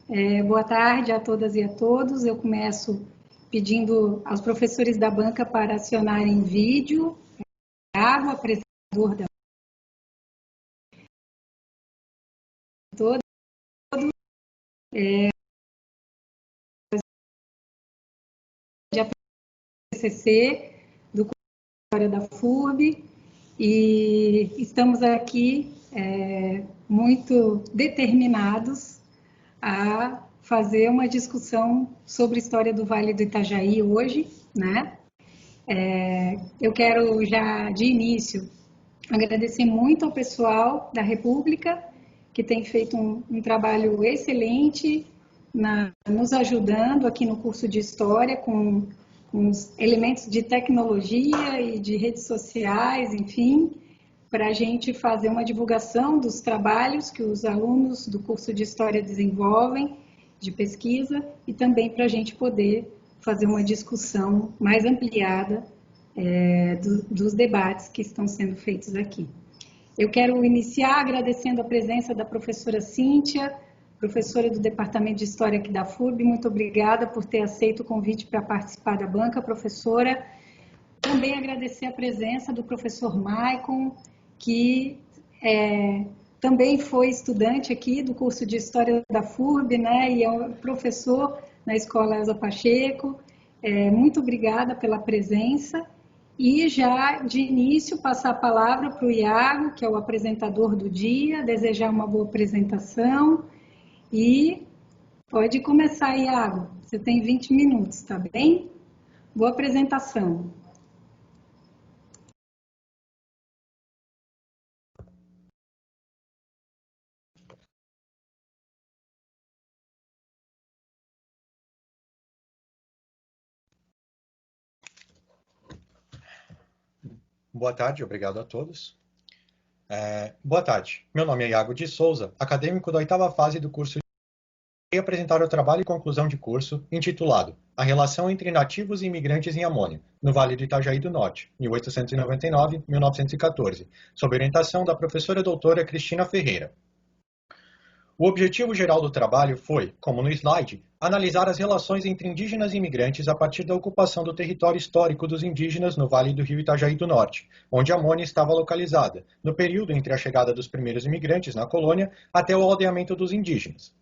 Boa tarde a todas e a todos. Eu começo pedindo aos professores da banca para acionarem vídeo. Iago, apresentador da toda, de APCC, do curso de História da FURB, e estamos aqui muito determinados a fazer uma discussão sobre a história do Vale do Itajaí hoje, né? Eu quero já de início agradecer muito ao pessoal da República, que tem feito um trabalho excelente nos ajudando aqui no curso de História com os elementos de tecnologia e de redes sociais, enfim, para a gente fazer uma divulgação dos trabalhos que os alunos do curso de História desenvolvem, de pesquisa, e também para a gente poder fazer uma discussão mais ampliada dos debates que estão sendo feitos aqui. Eu quero iniciar agradecendo a presença da professora Cíntia, professora do Departamento de História aqui da FURB. Muito obrigada por ter aceito o convite para participar da banca, professora. Também agradecer a presença do professor Maicon, que também foi estudante aqui do curso de História da FURB, né, e é professor na Escola Elza Pacheco. Muito obrigada pela presença. E já de início passar a palavra para o Iago, que é o apresentador do dia, desejar uma boa apresentação. E pode começar, Iago. Você tem 20 minutos, tá bem? Boa apresentação. Boa tarde, obrigado a todos. Boa tarde, meu nome é Iago de Souza, acadêmico da 8ª fase do curso de apresentar o trabalho e conclusão de curso intitulado A Relação entre Nativos e Imigrantes em Amônia, no Vale do Itajaí do Norte, 1899-1914, sob orientação da professora doutora Cristina Ferreira. O objetivo geral do trabalho foi, como no slide, analisar as relações entre indígenas e imigrantes a partir da ocupação do território histórico dos indígenas no Vale do Rio Itajaí do Norte, onde Amônia estava localizada, no período entre a chegada dos primeiros imigrantes na colônia até o aldeamento dos indígenas.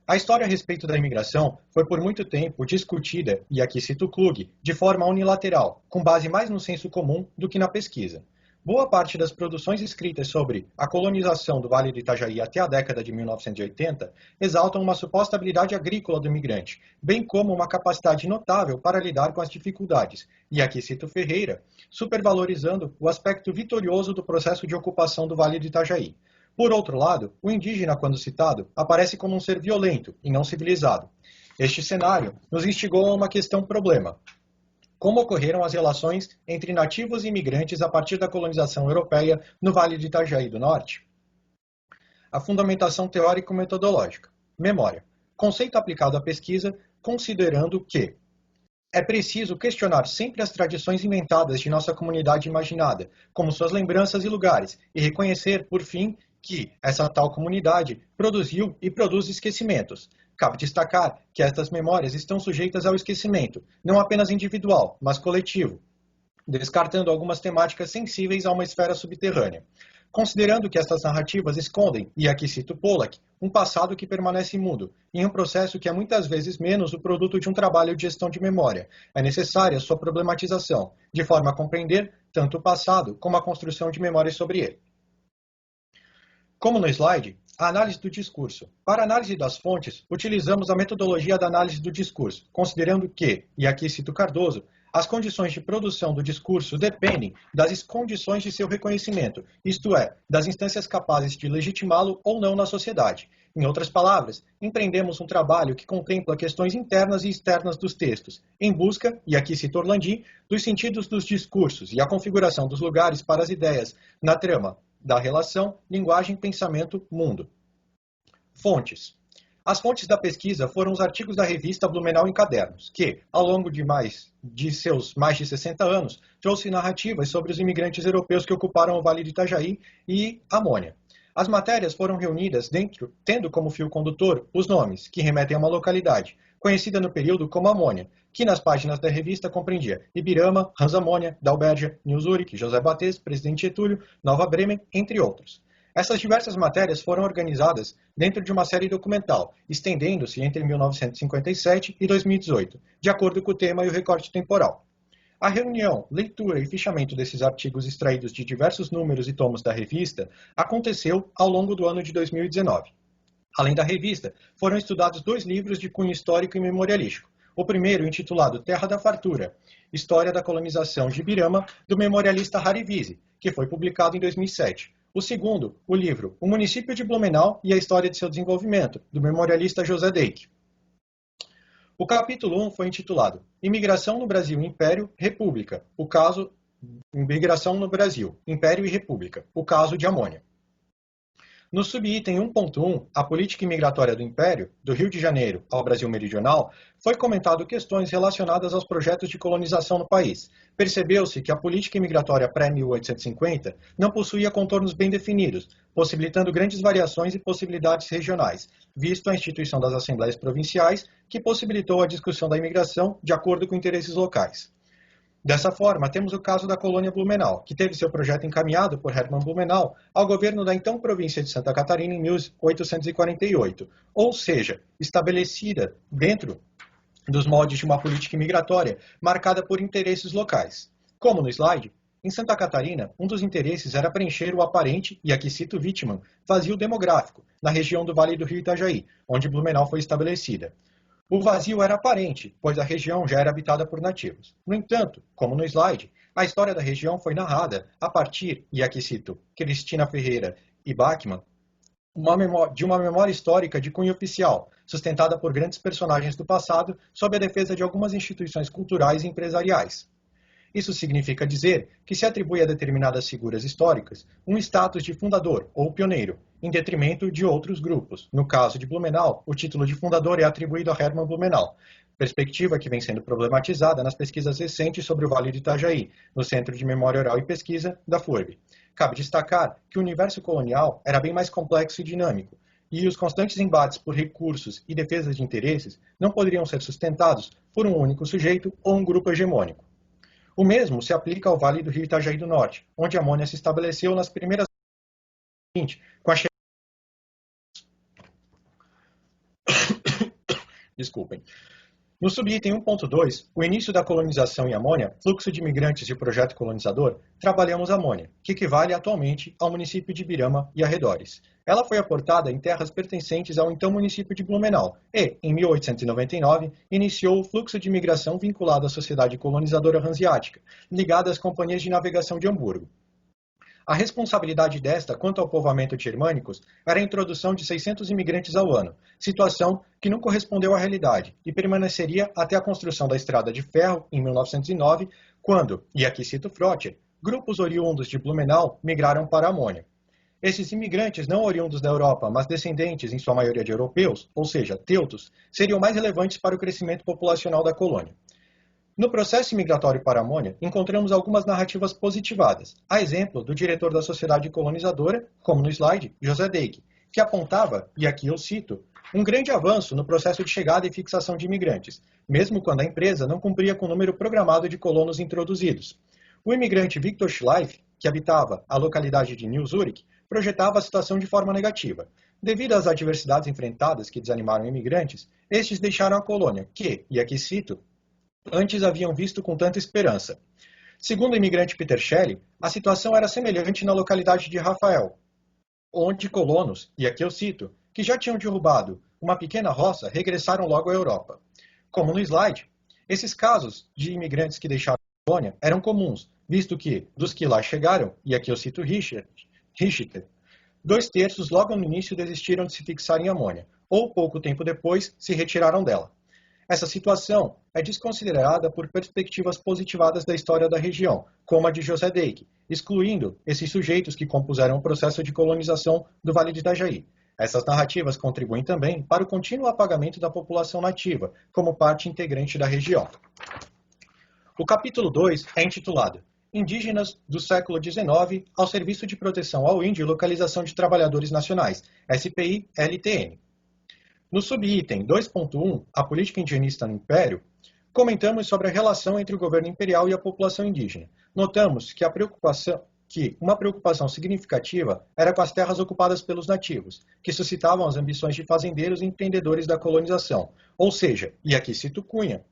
A história a respeito da imigração foi por muito tempo discutida, e aqui cito Klug, de forma unilateral, com base mais no senso comum do que na pesquisa. Boa parte das produções escritas sobre a colonização do Vale do Itajaí até a década de 1980 exaltam uma suposta habilidade agrícola do imigrante, bem como uma capacidade notável para lidar com as dificuldades, e aqui cito Ferreira, supervalorizando o aspecto vitorioso do processo de ocupação do Vale do Itajaí. Por outro lado, o indígena, quando citado, aparece como um ser violento e não civilizado. Este cenário nos instigou a uma questão-problema. Como ocorreram as relações entre nativos e imigrantes a partir da colonização europeia no Vale do Itajaí do Norte? A fundamentação teórico-metodológica. Memória. Conceito aplicado à pesquisa, considerando que é preciso questionar sempre as tradições inventadas de nossa comunidade imaginada, como suas lembranças e lugares, e reconhecer, por fim, que essa tal comunidade produziu e produz esquecimentos. Cabe destacar que estas memórias estão sujeitas ao esquecimento, não apenas individual, mas coletivo, descartando algumas temáticas sensíveis a uma esfera subterrânea. Considerando que estas narrativas escondem, e aqui cito Pollack, um passado que permanece mudo, em um processo que é muitas vezes menos o produto de um trabalho de gestão de memória, é necessária sua problematização, de forma a compreender tanto o passado como a construção de memórias sobre ele. Como no slide, a análise do discurso. Para a análise das fontes, utilizamos a metodologia da análise do discurso, considerando que, e aqui cito Cardoso, as condições de produção do discurso dependem das condições de seu reconhecimento, isto é, das instâncias capazes de legitimá-lo ou não na sociedade. Em outras palavras, empreendemos um trabalho que contempla questões internas e externas dos textos, em busca, e aqui cito Orlandi, dos sentidos dos discursos e a configuração dos lugares para as ideias na trama da relação linguagem-pensamento-mundo. Fontes. As fontes da pesquisa foram os artigos da revista Blumenau em Cadernos, que, ao longo de seus mais de 60 anos, trouxe narrativas sobre os imigrantes europeus que ocuparam o Vale do Itajaí e Amônia. As matérias foram reunidas tendo como fio condutor os nomes, que remetem a uma localidade, conhecida no período como Amônia, que nas páginas da revista compreendia Ibirama, Hans Amônia, Dalbergia, New Zurich, José Batez, Presidente Getúlio, Nova Bremen, entre outros. Essas diversas matérias foram organizadas dentro de uma série documental, estendendo-se entre 1957 e 2018, de acordo com o tema e o recorte temporal. A reunião, leitura e fichamento desses artigos extraídos de diversos números e tomos da revista aconteceu ao longo do ano de 2019. Além da revista, foram estudados 2 livros de cunho histórico e memorialístico. O primeiro, intitulado Terra da Fartura, História da Colonização de Ibirama, do memorialista Harry Vise, que foi publicado em 2007. O segundo, o livro O Município de Blumenau e a História de seu Desenvolvimento, do memorialista José Deik. O capítulo 1 foi intitulado Imigração no Brasil, Império, República, o caso Imigração no Brasil, Império e República, o caso de Amônia. No subitem 1.1, a política imigratória do Império, do Rio de Janeiro ao Brasil Meridional, foi comentado questões relacionadas aos projetos de colonização no país. Percebeu-se que a política imigratória pré-1850 não possuía contornos bem definidos, possibilitando grandes variações e possibilidades regionais, visto a instituição das assembleias provinciais, que possibilitou a discussão da imigração de acordo com interesses locais. Dessa forma, temos o caso da colônia Blumenau, que teve seu projeto encaminhado por Hermann Blumenau ao governo da então província de Santa Catarina em 1848, ou seja, estabelecida dentro dos moldes de uma política imigratória marcada por interesses locais. Como no slide, em Santa Catarina, um dos interesses era preencher o aparente, e aqui cito Wittmann, vazio demográfico, na região do Vale do Rio Itajaí, onde Blumenau foi estabelecida. O vazio era aparente, pois a região já era habitada por nativos. No entanto, como no slide, a história da região foi narrada a partir, e aqui cito Cristina Ferreira e Bachmann, de uma memória histórica de cunho oficial, sustentada por grandes personagens do passado, sob a defesa de algumas instituições culturais e empresariais. Isso significa dizer que se atribui a determinadas figuras históricas um status de fundador ou pioneiro, em detrimento de outros grupos. No caso de Blumenau, o título de fundador é atribuído a Hermann Blumenau, perspectiva que vem sendo problematizada nas pesquisas recentes sobre o Vale do Itajaí, no Centro de Memória Oral e Pesquisa da FURB. Cabe destacar que o universo colonial era bem mais complexo e dinâmico, e os constantes embates por recursos e defesas de interesses não poderiam ser sustentados por um único sujeito ou um grupo hegemônico. O mesmo se aplica ao Vale do Rio Itajaí do Norte, onde a Amônia se estabeleceu nas primeiras com a Desculpem. No subitem 1.2, o início da colonização em Amônia, fluxo de imigrantes e o projeto colonizador, trabalhamos Amônia, que equivale atualmente ao município de Ibirama e arredores. Ela foi aportada em terras pertencentes ao então município de Blumenau e, em 1899, iniciou o fluxo de imigração vinculado à sociedade colonizadora hanseática, ligada às companhias de navegação de Hamburgo. A responsabilidade desta quanto ao povoamento de germânicos era a introdução de 600 imigrantes ao ano, situação que não correspondeu à realidade e permaneceria até a construção da estrada de ferro em 1909, quando, e aqui cito Frotter, grupos oriundos de Blumenau migraram para Amônia. Esses imigrantes não oriundos da Europa, mas descendentes em sua maioria de europeus, ou seja, teutos, seriam mais relevantes para o crescimento populacional da colônia. No processo migratório para Amônia, encontramos algumas narrativas positivadas, a exemplo do diretor da sociedade colonizadora, como no slide, José Deik, que apontava, e aqui eu cito, um grande avanço no processo de chegada e fixação de imigrantes, mesmo quando a empresa não cumpria com o número programado de colonos introduzidos. O imigrante Victor Schleif, que habitava a localidade de New Zurich, projetava a situação de forma negativa. Devido às adversidades enfrentadas que desanimaram imigrantes, estes deixaram a colônia, que, e aqui cito, antes haviam visto com tanta esperança. Segundo o imigrante Peter Shelley, a situação era semelhante na localidade de Rafael, onde colonos, e aqui eu cito, que já tinham derrubado uma pequena roça, regressaram logo à Europa. Como no slide, esses casos de imigrantes que deixaram a colônia eram comuns, visto que, dos que lá chegaram, e aqui eu cito Richter, 2/3 logo no início desistiram de se fixar em Amônia, ou pouco tempo depois se retiraram dela. Essa situação é desconsiderada por perspectivas positivadas da história da região, como a de José Deik, excluindo esses sujeitos que compuseram o processo de colonização do Vale do Itajaí. Essas narrativas contribuem também para o contínuo apagamento da população nativa, como parte integrante da região. O capítulo 2 é intitulado Indígenas do século XIX ao Serviço de Proteção ao Índio e Localização de Trabalhadores Nacionais, SPI-LTN. No subitem 2.1, a política indigenista no Império, comentamos sobre a relação entre o governo imperial e a população indígena. Notamos que uma preocupação significativa era com as terras ocupadas pelos nativos, que suscitavam as ambições de fazendeiros e empreendedores da colonização. Ou seja, e aqui cito Cunha,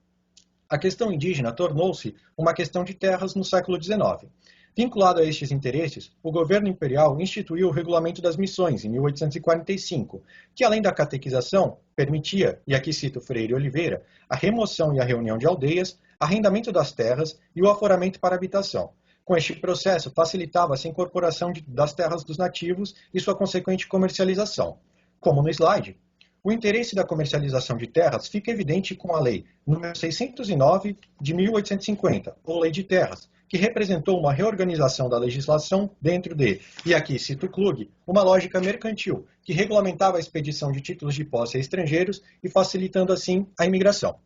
a questão indígena tornou-se uma questão de terras no século XIX. Vinculado a estes interesses, o governo imperial instituiu o Regulamento das Missões, em 1845, que, além da catequização, permitia, e aqui cito Freire Oliveira, a remoção e a reunião de aldeias, arrendamento das terras e o aforamento para habitação. Com este processo, facilitava-se a incorporação das terras dos nativos e sua consequente comercialização. Como no slide, o interesse da comercialização de terras fica evidente com a Lei nº 609 de 1850, ou Lei de Terras, que representou uma reorganização da legislação dentro de, e aqui cito Klug, uma lógica mercantil, que regulamentava a expedição de títulos de posse a estrangeiros e facilitando assim a imigração.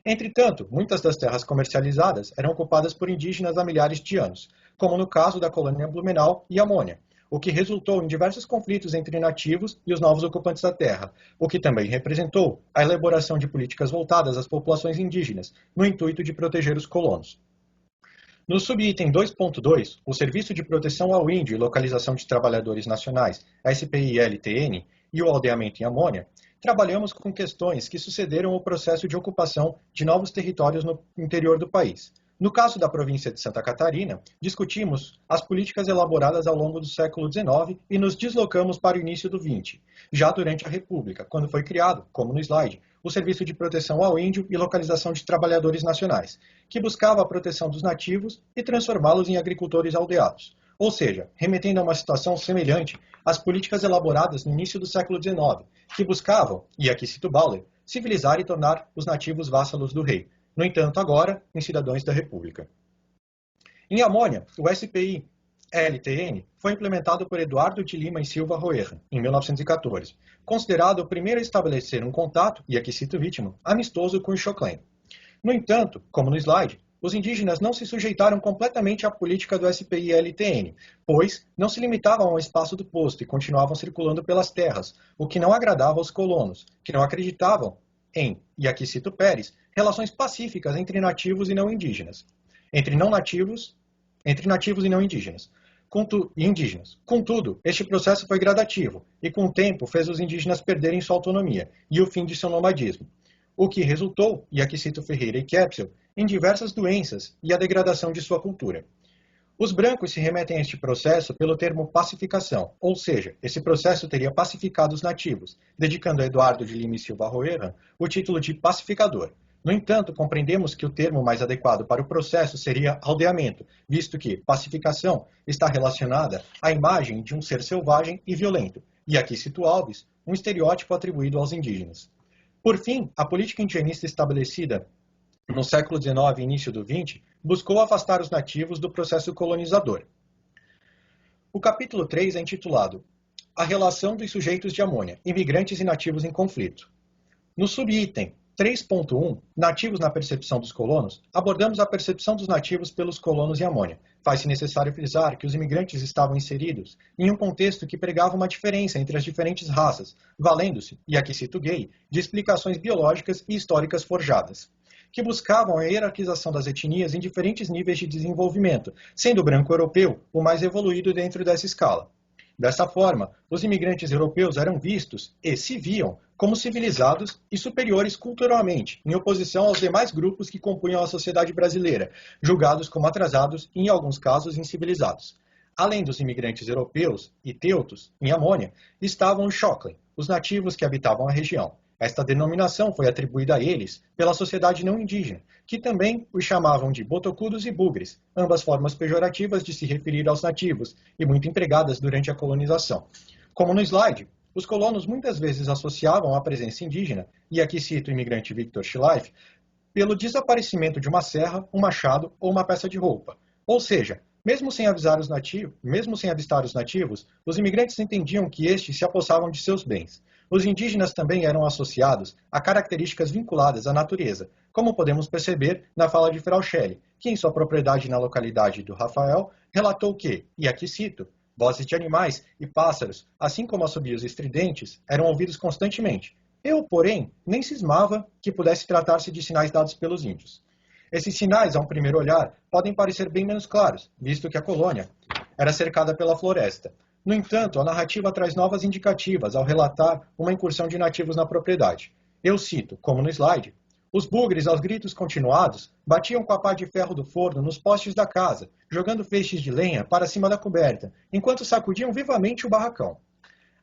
Entretanto, muitas das terras comercializadas eram ocupadas por indígenas há milhares de anos, como no caso da colônia Blumenau e Amônia, o que resultou em diversos conflitos entre nativos e os novos ocupantes da terra, o que também representou a elaboração de políticas voltadas às populações indígenas, no intuito de proteger os colonos. No subitem 2.2, o Serviço de Proteção ao Índio e Localização de Trabalhadores Nacionais, SPI-LTN, e o aldeamento em Amônia, trabalhamos com questões que sucederam o processo de ocupação de novos territórios no interior do país. No caso da província de Santa Catarina, discutimos as políticas elaboradas ao longo do século XIX e nos deslocamos para o início do XX, já durante a República, quando foi criado, como no slide, o Serviço de Proteção ao Índio e Localização de Trabalhadores Nacionais, que buscava a proteção dos nativos e transformá-los em agricultores aldeados, ou seja, remetendo a uma situação semelhante às políticas elaboradas no início do século XIX, que buscavam, e aqui cito Bauer, civilizar e tornar os nativos vassalos do rei, no entanto agora em cidadãos da República. Em Amônia, o SPI-LTN foi implementado por Eduardo de Lima e Silva Roerra, em 1914, considerado o primeiro a estabelecer um contato, e aqui cito Wittmann, amistoso com o Choclen. No entanto, como no slide, os indígenas não se sujeitaram completamente à política do SPI-LTN, pois não se limitavam ao espaço do posto e continuavam circulando pelas terras, o que não agradava aos colonos, que não acreditavam em, e aqui cito Pérez, relações pacíficas entre nativos e não indígenas, entre nativos e não indígenas. Contudo, este processo foi gradativo e, com o tempo, fez os indígenas perderem sua autonomia e o fim de seu nomadismo, o que resultou, e aqui cito Ferreira e Kepsel, em diversas doenças e a degradação de sua cultura. Os brancos se remetem a este processo pelo termo pacificação, ou seja, esse processo teria pacificado os nativos, dedicando a Eduardo de Lima e Silva Roerra o título de pacificador. No entanto, compreendemos que o termo mais adequado para o processo seria aldeamento, visto que pacificação está relacionada à imagem de um ser selvagem e violento, e aqui cito Alves, um estereótipo atribuído aos indígenas. Por fim, a política indigenista estabelecida no século XIX e início do XX, buscou afastar os nativos do processo colonizador. O capítulo 3 é intitulado A Relação dos Sujeitos de Amônia, Imigrantes e Nativos em Conflito. No subitem 3.1, Nativos na Percepção dos Colonos, abordamos a percepção dos nativos pelos colonos em Amônia. Faz-se necessário frisar que os imigrantes estavam inseridos em um contexto que pregava uma diferença entre as diferentes raças, valendo-se, e aqui cito Gay, de explicações biológicas e históricas forjadas, que buscavam a hierarquização das etnias em diferentes níveis de desenvolvimento, sendo o branco europeu o mais evoluído dentro dessa escala. Dessa forma, os imigrantes europeus eram vistos e se viam como civilizados e superiores culturalmente, em oposição aos demais grupos que compunham a sociedade brasileira, julgados como atrasados e, em alguns casos, incivilizados. Além dos imigrantes europeus e teutos, em Amônia, estavam os Choclen, os nativos que habitavam a região. Esta denominação foi atribuída a eles pela sociedade não indígena, que também os chamavam de botocudos e bugres, ambas formas pejorativas de se referir aos nativos e muito empregadas durante a colonização. Como no slide, os colonos muitas vezes associavam a presença indígena, e aqui cito o imigrante Victor Schleif, pelo desaparecimento de uma serra, um machado ou uma peça de roupa. Ou seja, mesmo sem avistar os nativos, os imigrantes entendiam que estes se apossavam de seus bens. Os indígenas também eram associados a características vinculadas à natureza, como podemos perceber na fala de Frau Shelley, que em sua propriedade na localidade do Rafael, relatou que, e aqui cito, vozes de animais e pássaros, assim como assobios estridentes, eram ouvidos constantemente. Eu, porém, nem cismava que pudesse tratar-se de sinais dados pelos índios. Esses sinais, a um primeiro olhar, podem parecer bem menos claros, visto que a colônia era cercada pela floresta. No entanto, a narrativa traz novas indicativas ao relatar uma incursão de nativos na propriedade. Eu cito, como no slide, os bugres, aos gritos continuados, batiam com a pá de ferro do forno nos postes da casa, jogando feixes de lenha para cima da coberta, enquanto sacudiam vivamente o barracão.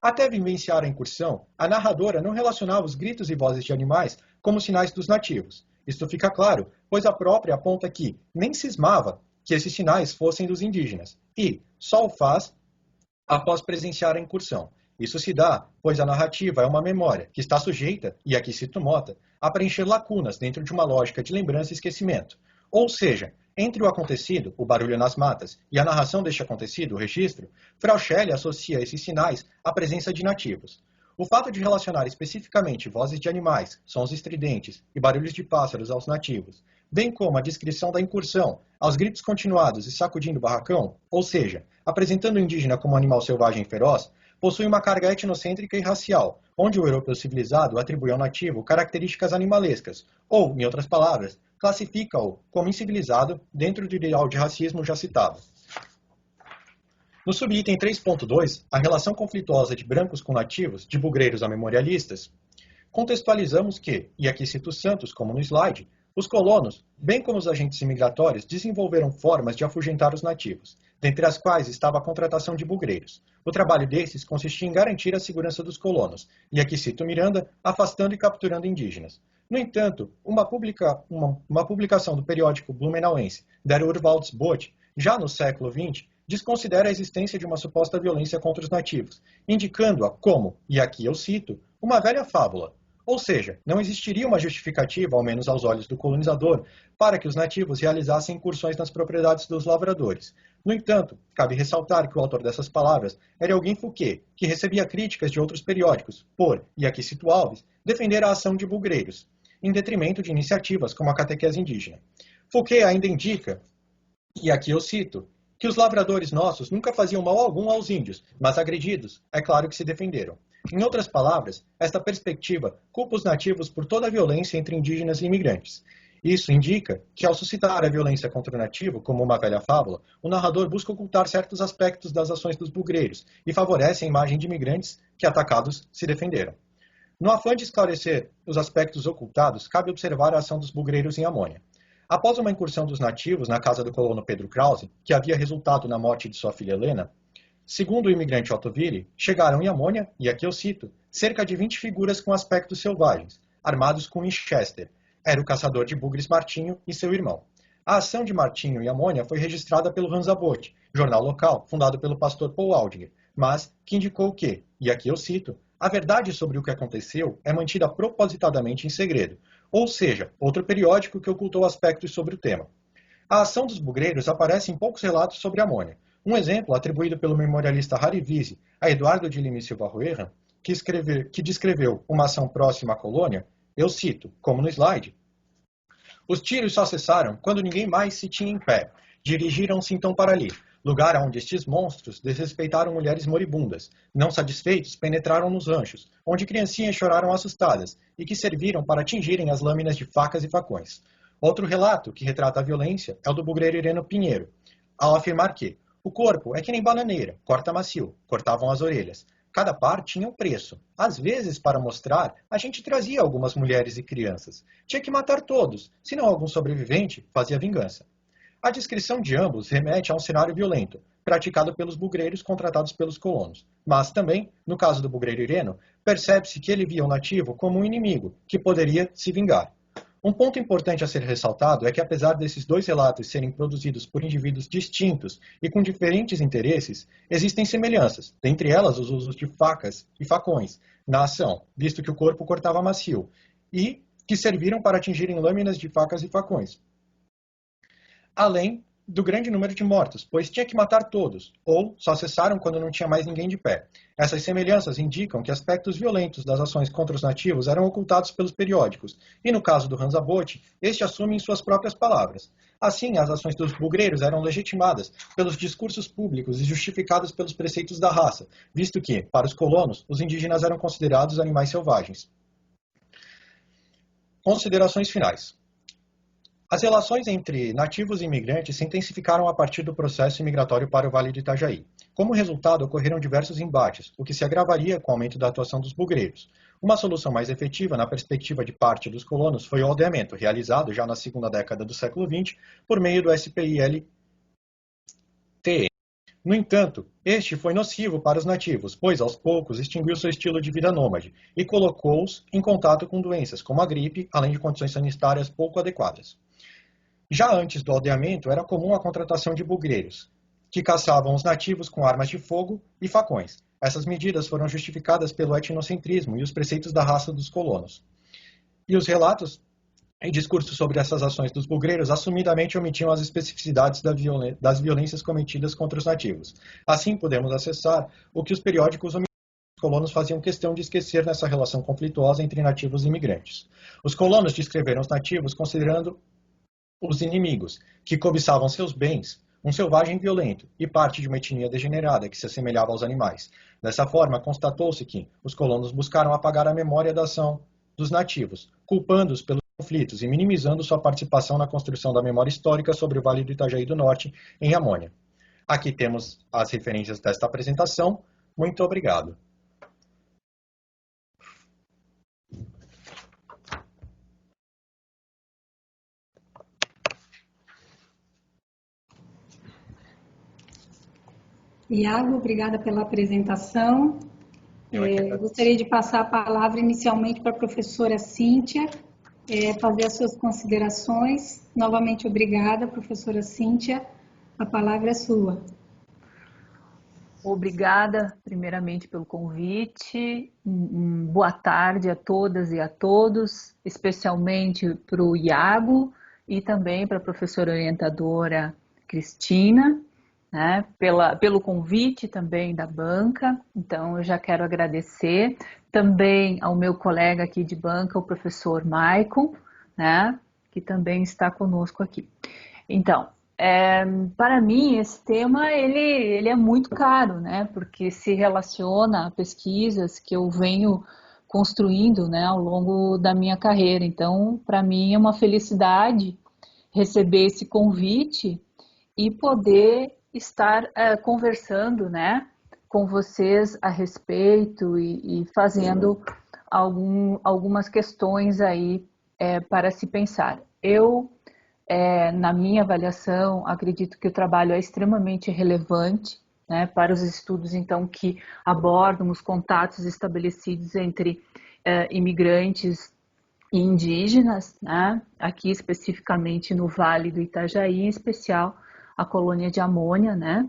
Até vivenciar a incursão, a narradora não relacionava os gritos e vozes de animais como sinais dos nativos. Isto fica claro, pois a própria aponta que nem cismava que esses sinais fossem dos indígenas, e só o faz após presenciar a incursão. Isso se dá, pois a narrativa é uma memória que está sujeita, e aqui cito Mota, a preencher lacunas dentro de uma lógica de lembrança e esquecimento. Ou seja, entre o acontecido, o barulho nas matas, e a narração deste acontecido, o registro, Frau Shelley associa esses sinais à presença de nativos. O fato de relacionar especificamente vozes de animais, sons estridentes e barulhos de pássaros aos nativos, bem como a descrição da incursão, aos gritos continuados e sacudindo o barracão, ou seja, apresentando o indígena como um animal selvagem e feroz, possui uma carga etnocêntrica e racial, onde o europeu civilizado atribui ao nativo características animalescas, ou, em outras palavras, classifica-o como incivilizado dentro do ideal de racismo já citado. No subitem 3.2, a relação conflituosa de brancos com nativos, de bugreiros a memorialistas, contextualizamos que, e aqui cito Santos como no slide, os colonos, bem como os agentes imigratórios, desenvolveram formas de afugentar os nativos, dentre as quais estava a contratação de bugreiros. O trabalho desses consistia em garantir a segurança dos colonos, e aqui cito Miranda, afastando e capturando indígenas. No entanto, uma publicação do periódico blumenauense, Der Urwaldsbot, já no século XX, desconsidera a existência de uma suposta violência contra os nativos, indicando-a como, e aqui eu cito, uma velha fábula. Ou seja, não existiria uma justificativa, ao menos aos olhos do colonizador, para que os nativos realizassem incursões nas propriedades dos lavradores. No entanto, cabe ressaltar que o autor dessas palavras era Alguin Fouquet, que recebia críticas de outros periódicos por, e aqui cito Alves, defender a ação de bugreiros, em detrimento de iniciativas como a catequese indígena. Fouquet ainda indica, e aqui eu cito, que os lavradores nossos nunca faziam mal algum aos índios, mas agredidos, é claro que se defenderam. Em outras palavras, esta perspectiva culpa os nativos por toda a violência entre indígenas e imigrantes. Isso indica que, ao suscitar a violência contra o nativo, como uma velha fábula, o narrador busca ocultar certos aspectos das ações dos bugreiros e favorece a imagem de imigrantes que, atacados, se defenderam. No afã de esclarecer os aspectos ocultados, cabe observar a ação dos bugreiros em Amônia. Após uma incursão dos nativos na casa do colono Pedro Krause, que havia resultado na morte de sua filha Helena, segundo o imigrante Otto Wille, chegaram em Amônia, e aqui eu cito, cerca de 20 figuras com aspectos selvagens, armados com Winchester. Era o caçador de bugres Martinho e seu irmão. A ação de Martinho em Amônia foi registrada pelo Hansabote, jornal local fundado pelo pastor Paul Aldinger, mas que indicou que, e aqui eu cito, a verdade sobre o que aconteceu é mantida propositadamente em segredo, ou seja, outro periódico que ocultou aspectos sobre o tema. A ação dos bugreiros aparece em poucos relatos sobre Amônia. Um exemplo, atribuído pelo memorialista Harry Vise a Eduardo de Lima e Silva Rueran, que descreveu uma ação próxima à colônia, eu cito, como no slide, os tiros só cessaram quando ninguém mais se tinha em pé. Dirigiram-se então para ali, lugar onde estes monstros desrespeitaram mulheres moribundas. Não satisfeitos, penetraram nos ranchos, onde criancinhas choraram assustadas e que serviram para atingirem as lâminas de facas e facões. Outro relato que retrata a violência é o do bugreiro Ireno Pinheiro, ao afirmar que o corpo é que nem bananeira, corta macio, cortavam as orelhas. Cada par tinha um preço. Às vezes, para mostrar, a gente trazia algumas mulheres e crianças. Tinha que matar todos, senão algum sobrevivente fazia vingança. A descrição de ambos remete a um cenário violento, praticado pelos bugreiros contratados pelos colonos. Mas também, no caso do bugreiro Ireno, percebe-se que ele via o nativo como um inimigo, que poderia se vingar. Um ponto importante a ser ressaltado é que, apesar desses dois relatos serem produzidos por indivíduos distintos e com diferentes interesses, existem semelhanças, dentre elas os usos de facas e facões na ação, visto que o corpo cortava macio, e que serviram para atingirem lâminas de facas e facões. Além do grande número de mortos, pois tinha que matar todos, ou só cessaram quando não tinha mais ninguém de pé. Essas semelhanças indicam que aspectos violentos das ações contra os nativos eram ocultados pelos periódicos, e no caso do Hansa Bot, este assume em suas próprias palavras. Assim, as ações dos bugreiros eram legitimadas pelos discursos públicos e justificadas pelos preceitos da raça, visto que, para os colonos, os indígenas eram considerados animais selvagens. Considerações finais. As relações entre nativos e imigrantes se intensificaram a partir do processo imigratório para o Vale do Itajaí. Como resultado, ocorreram diversos embates, o que se agravaria com o aumento da atuação dos bugreiros. Uma solução mais efetiva, na perspectiva de parte dos colonos, foi o aldeamento, realizado já na segunda década do século XX, por meio do SPILTE. No entanto, este foi nocivo para os nativos, pois aos poucos extinguiu seu estilo de vida nômade e colocou-os em contato com doenças, como a gripe, além de condições sanitárias pouco adequadas. Já antes do aldeamento, era comum a contratação de bugreiros, que caçavam os nativos com armas de fogo e facões. Essas medidas foram justificadas pelo etnocentrismo e os preceitos da raça dos colonos. E os relatos e discursos sobre essas ações dos bugreiros assumidamente omitiam as especificidades das violências cometidas contra os nativos. Assim, podemos acessar o que os periódicos colonos faziam questão de esquecer nessa relação conflituosa entre nativos e imigrantes. Os colonos descreveram os nativos considerando os inimigos, que cobiçavam seus bens, um selvagem violento e parte de uma etnia degenerada que se assemelhava aos animais. Dessa forma, constatou-se que os colonos buscaram apagar a memória da ação dos nativos, culpando-os pelos conflitos e minimizando sua participação na construção da memória histórica sobre o Vale do Itajaí do Norte, em Amônia. Aqui temos as referências desta apresentação. Muito obrigado. Iago, obrigada pela apresentação. Gostaria de passar a palavra inicialmente para a professora Cíntia, fazer as suas considerações. Novamente, obrigada, professora Cíntia. A palavra é sua. Obrigada, primeiramente, pelo convite. Boa tarde a todas e a todos, especialmente para o Iago e também para a professora orientadora Cristina, né, pelo convite também da banca. Então, eu já quero agradecer também ao meu colega aqui de banca, o professor Maicon, né, que também está conosco aqui. Então, para mim, esse tema ele é muito caro, né, porque se relaciona a pesquisas que eu venho construindo, né, ao longo da minha carreira. Então, para mim é uma felicidade receber esse convite e poder estar conversando, né, com vocês a respeito e fazendo algumas questões aí para se pensar. Eu, na minha avaliação, acredito que o trabalho é extremamente relevante, né, para os estudos, então, que abordam os contatos estabelecidos entre imigrantes e indígenas, né, aqui especificamente no Vale do Itajaí, em especial a colônia de Amônia, né,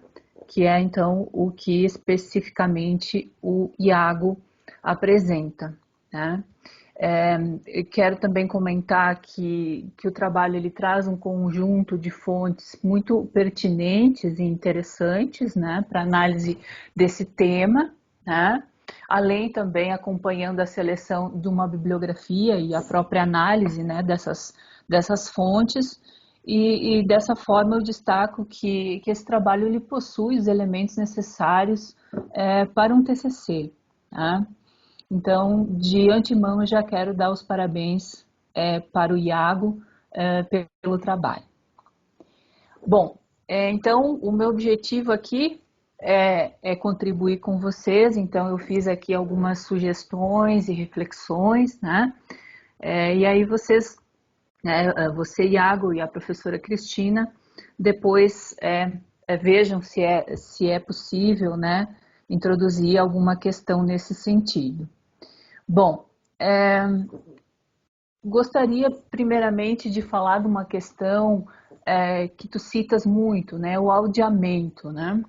que é então o que especificamente o Iago apresenta, né. Eu quero também comentar que o trabalho ele traz um conjunto de fontes muito pertinentes e interessantes, né, para análise desse tema, né, além também acompanhando a seleção de uma bibliografia e a própria análise, né, dessas fontes. E dessa forma eu destaco que esse trabalho ele possui os elementos necessários para um TCC. Tá? Então, de antemão, eu já quero dar os parabéns para o Iago pelo trabalho. Bom, então o meu objetivo aqui é contribuir com vocês, então eu fiz aqui algumas sugestões e reflexões, né? E aí vocês, você, Iago, e a professora Cristina, depois vejam se é possível, né, introduzir alguma questão nesse sentido. Bom, gostaria primeiramente de falar de uma questão que tu citas muito, né, o aldeamento, né?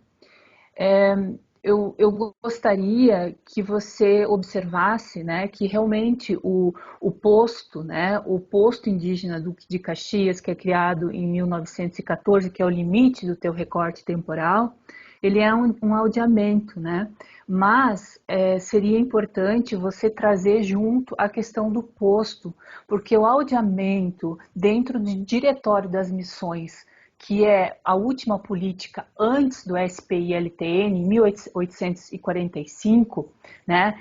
eu gostaria que você observasse, né, que realmente o posto, né, o posto indígena Duque de Caxias, que é criado em 1914, que é o limite do teu recorte temporal, ele é um aldeamento, né? Mas seria importante você trazer junto a questão do posto, porque o aldeamento dentro do Diretório das Missões, que é a última política antes do SPI-LTN, em 1845, né,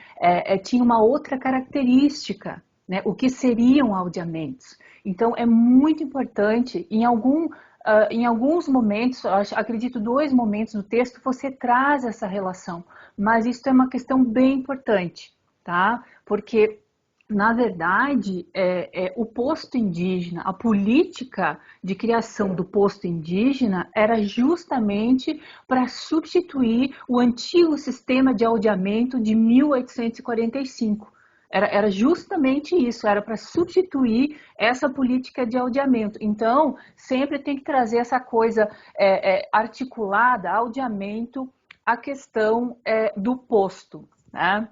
tinha uma outra característica, né, o que seriam aldeamentos. Então, é muito importante, em alguns momentos, acredito 2 momentos do texto, você traz essa relação, mas isso é uma questão bem importante, tá? Porque na verdade, o posto indígena, a política de criação do posto indígena era justamente para substituir o antigo sistema de aldeamento de 1845. Era justamente isso, era para substituir essa política de aldeamento. Então, sempre tem que trazer essa coisa articulada, aldeamento, a questão do posto, né?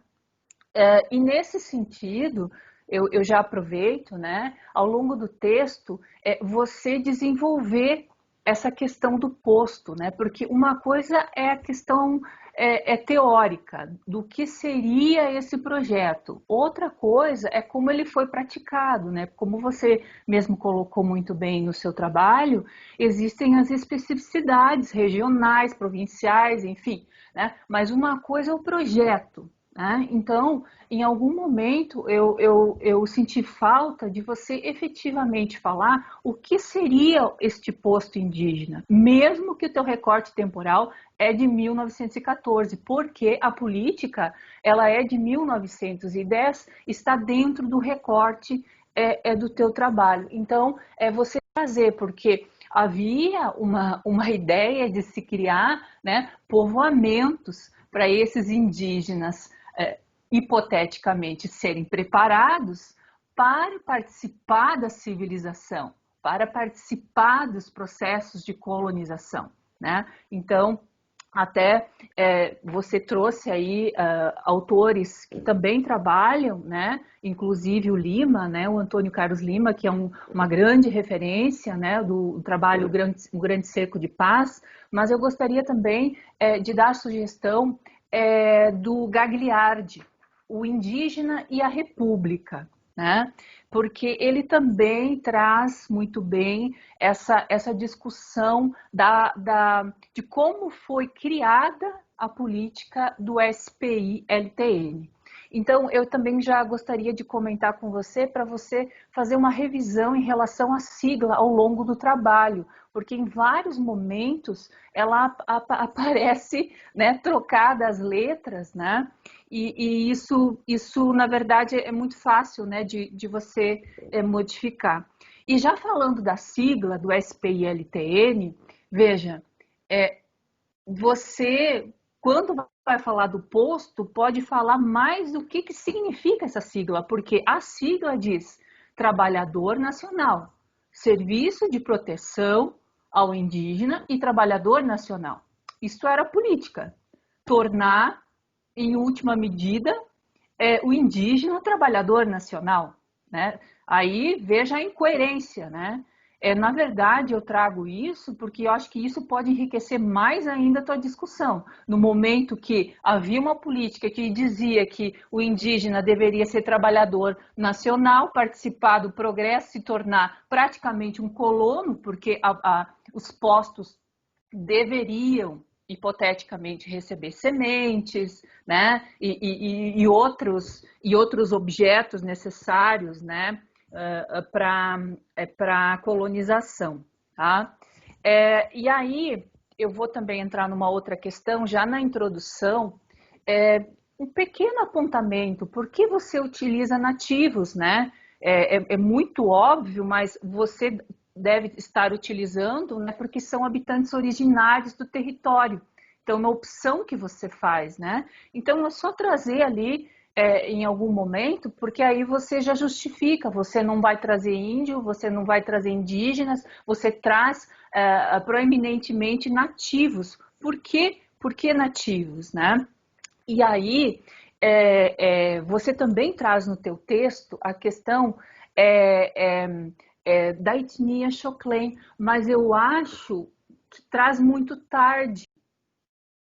E nesse sentido, eu já aproveito, né, ao longo do texto, você desenvolver essa questão do posto, né, porque uma coisa é a questão teórica, do que seria esse projeto, outra coisa é como ele foi praticado, né, como você mesmo colocou muito bem no seu trabalho, existem as especificidades regionais, provinciais, enfim, né, mas uma coisa é o projeto, né? Então, em algum momento, eu senti falta de você efetivamente falar o que seria este posto indígena, mesmo que o teu recorte temporal é de 1914, porque a política ela é de 1910, está dentro do recorte do teu trabalho. Então, é você trazer, porque havia uma ideia de se criar, né, povoamentos para esses indígenas hipoteticamente serem preparados para participar da civilização, para participar dos processos de colonização, né? Então, até você trouxe aí autores que também trabalham, né? Inclusive o Lima, né? O Antônio Carlos Lima, que é uma grande referência, né? Do trabalho O Grande Cerco de Paz, mas eu gostaria também de dar sugestão do Gagliardi, O Indígena e a República, né? Porque ele também traz muito bem essa discussão de como foi criada a política do SPI-LTN. Então, eu também já gostaria de comentar com você, para você fazer uma revisão em relação à sigla ao longo do trabalho, porque em vários momentos ela aparece, né, trocada as letras, né? E isso, na verdade, é muito fácil, né, de você modificar. E já falando da sigla do SPI-LTN, veja, você, quando vai falar do posto, pode falar mais do que significa essa sigla, porque a sigla diz Trabalhador Nacional, Serviço de Proteção ao Indígena e Trabalhador Nacional. Isso era política, tornar, em última medida, o indígena trabalhador nacional, né? Aí veja a incoerência, né? Na verdade, eu trago isso porque eu acho que isso pode enriquecer mais ainda a tua discussão. No momento que havia uma política que dizia que o indígena deveria ser trabalhador nacional, participar do progresso, se tornar praticamente um colono, porque os postos deveriam hipoteticamente receber sementes, né, e outros objetos necessários, né, para a colonização, tá? E aí eu vou também entrar numa outra questão, já na introdução, um pequeno apontamento, por que você utiliza nativos, né? É muito óbvio, mas você deve estar utilizando, né, porque são habitantes originários do território. Então, na opção que você faz, né? Então, é só trazer ali em algum momento, porque aí você já justifica, você não vai trazer índio, você não vai trazer indígenas, você traz proeminentemente nativos. Por quê? por que nativos, né? E aí, você também traz no teu texto a questão da etnia Xoklen, mas eu acho que traz muito tarde,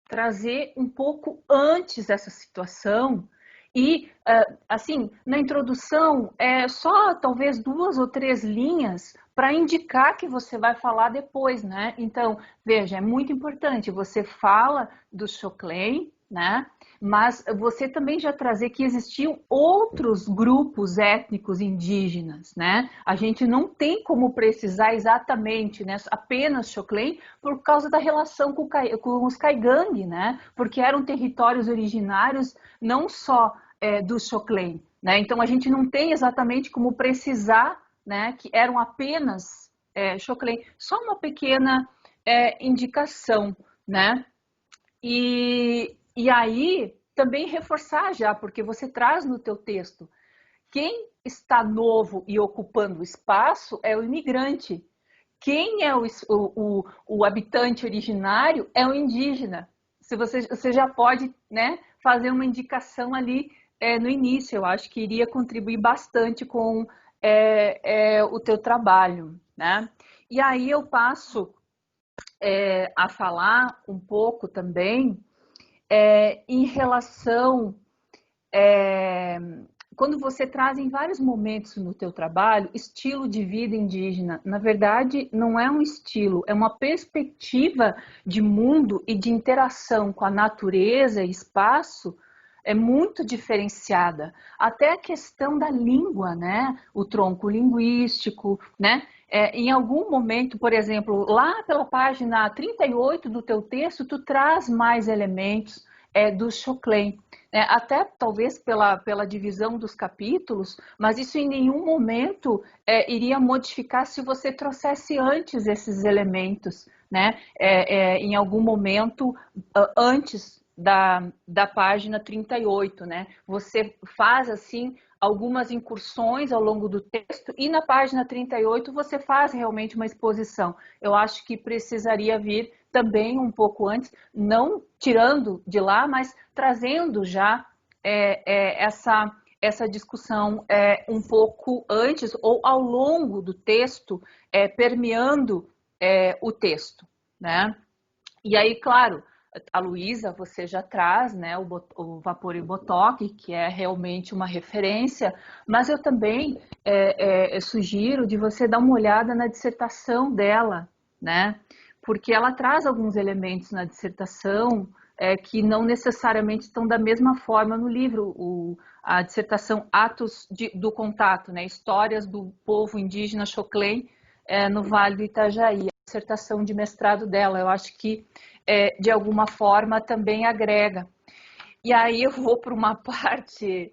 trazer um pouco antes essa situação e, assim, na introdução, só talvez 2 ou 3 linhas para indicar que você vai falar depois, né? Então, veja, é muito importante, você fala do Xoklen, né? Mas você também já trazer que existiam outros grupos étnicos indígenas, né? A gente não tem como precisar exatamente, né, apenas Xoklen por causa da relação com os Caigangue, né? Porque eram territórios originários não só do Xoklen, né? Então a gente não tem exatamente como precisar, né, que eram apenas Xoklen. Só uma pequena indicação, né? E aí, também reforçar já, porque você traz no teu texto, quem está novo e ocupando o espaço é o imigrante. Quem é o habitante originário é o indígena. Se você já pode, né, fazer uma indicação ali no início, eu acho que iria contribuir bastante com o teu trabalho, né? E aí eu passo a falar um pouco também em relação quando você traz em vários momentos no teu trabalho estilo de vida indígena. Na verdade, não é um estilo, é uma perspectiva de mundo e de interação com a natureza e espaço muito diferenciada. Até a questão da língua, né? O tronco linguístico, né? Em algum momento, por exemplo, lá pela página 38 do teu texto, tu traz mais elementos do Xoklen. Até talvez pela divisão dos capítulos, mas isso em nenhum momento iria modificar se você trouxesse antes esses elementos, né? Em algum momento antes da página 38, né? Você faz assim algumas incursões ao longo do texto e na página 38 você faz realmente uma exposição. Eu acho que precisaria vir também um pouco antes, não tirando de lá, mas trazendo já essa discussão um pouco antes ou ao longo do texto, permeando o texto, né? E aí, claro, a Luísa, você já traz, né, o Vapor e Botoque, que é realmente uma referência, mas eu também sugiro de você dar uma olhada na dissertação dela, né? Porque ela traz alguns elementos na dissertação que não necessariamente estão da mesma forma no livro. A dissertação Atos do Contato, né? Histórias do povo indígena Xoklen no Vale do Itajaí, a dissertação de mestrado dela. Eu acho que de alguma forma também agrega. E aí eu vou para uma parte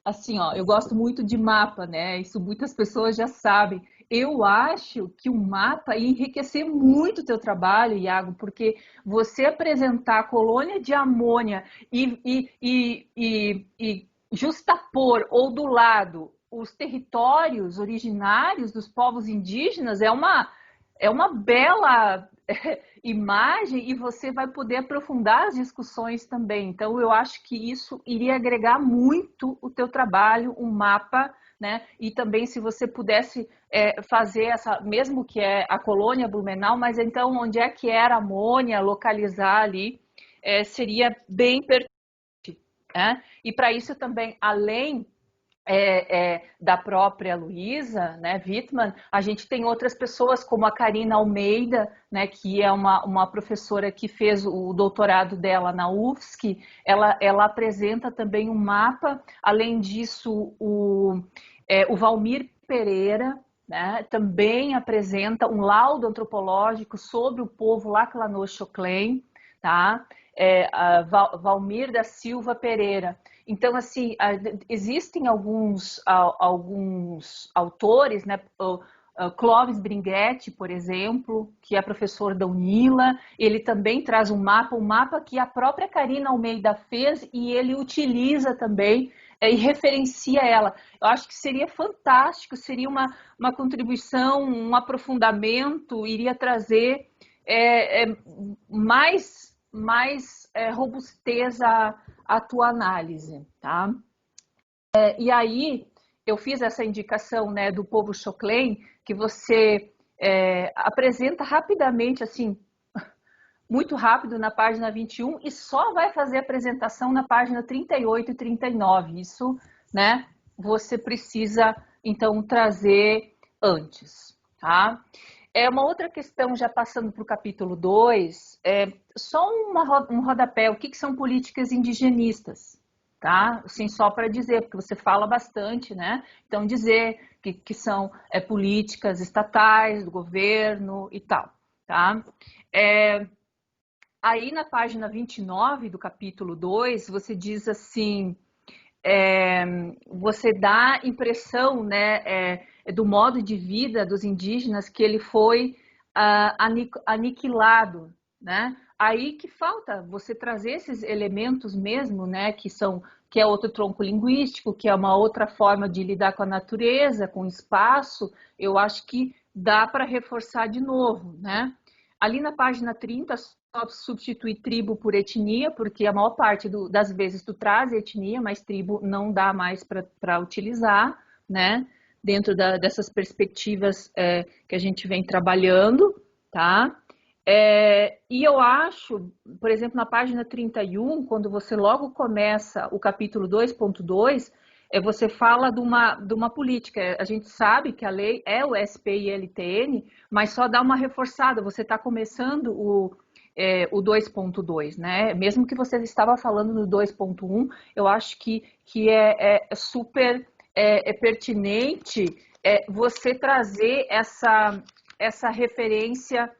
assim, ó, eu gosto muito de mapa, né? Isso muitas pessoas já sabem. Eu acho que o mapa ia enriquecer muito o teu trabalho, Iago, porque você apresentar a colônia de Amônia e justapor ou do lado os territórios originários dos povos indígenas é uma bela imagem e você vai poder aprofundar as discussões também. Então, eu acho que isso iria agregar muito o teu trabalho, um mapa, né? E também se você pudesse fazer essa, mesmo que é a colônia Blumenau, mas então onde é que era a Amônia, localizar ali, seria bem pertinente, né? E para isso também, além da própria Luísa, né, Wittmann, a gente tem outras pessoas como a Karina Almeida, né, que é uma professora que fez o doutorado dela na UFSC. Ela apresenta também um mapa. Além disso, o Valmir Pereira, né, também apresenta um laudo antropológico sobre o povo Laclanô Xoklen, tá? Valmir da Silva Pereira. Então, assim, existem alguns autores, né? Clóvis Bringuetti, por exemplo, que é professor da UNILA, ele também traz um mapa que a própria Karina Almeida fez e ele utiliza também e referencia ela. Eu acho que seria fantástico, seria uma contribuição, um aprofundamento, iria trazer mais mais robustez à tua análise, tá? E aí, eu fiz essa indicação, né, do povo Choclen, que você apresenta rapidamente, assim, muito rápido na página 21 e só vai fazer a apresentação na página 38 e 39. Isso, né, você precisa, então, trazer antes, tá? Uma outra questão, já passando para o capítulo 2, só um rodapé, o que são políticas indigenistas, tá? Assim, só para dizer, porque você fala bastante, né? Então, dizer que são políticas estatais, do governo e tal, tá? Aí na página 29 do capítulo 2, você diz assim, você dá a impressão, né, do modo de vida dos indígenas que ele foi aniquilado, né? Aí que falta você trazer esses elementos mesmo, né, que é outro tronco linguístico, que é uma outra forma de lidar com a natureza, com o espaço. Eu acho que dá para reforçar de novo, né? Ali na página 30, só substituir tribo por etnia, porque a maior parte das vezes tu traz etnia, mas tribo não dá mais para utilizar, né? Dentro dessas perspectivas que a gente vem trabalhando, tá? E eu acho, por exemplo, na página 31, quando você logo começa o capítulo 2.2, você fala de uma política. A gente sabe que a lei é o SPI-LTN, mas só dá uma reforçada. Você está começando o 2.2, né? Mesmo que você estava falando no 2.1, eu acho que é super pertinente você trazer essa referência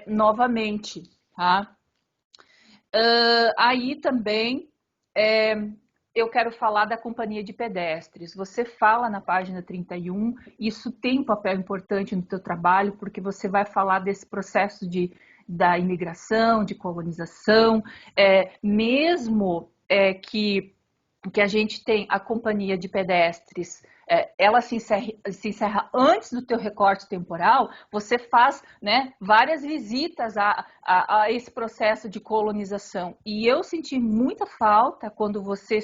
novamente, tá? Aí também eu quero falar da companhia de pedestres. Você fala na página 31, isso tem um papel importante no teu trabalho, porque você vai falar desse processo da imigração, de colonização, mesmo que a gente tem a companhia de pedestres, ela se encerra antes do teu recorte temporal, você faz, né, várias visitas a esse processo de colonização. E eu senti muita falta quando você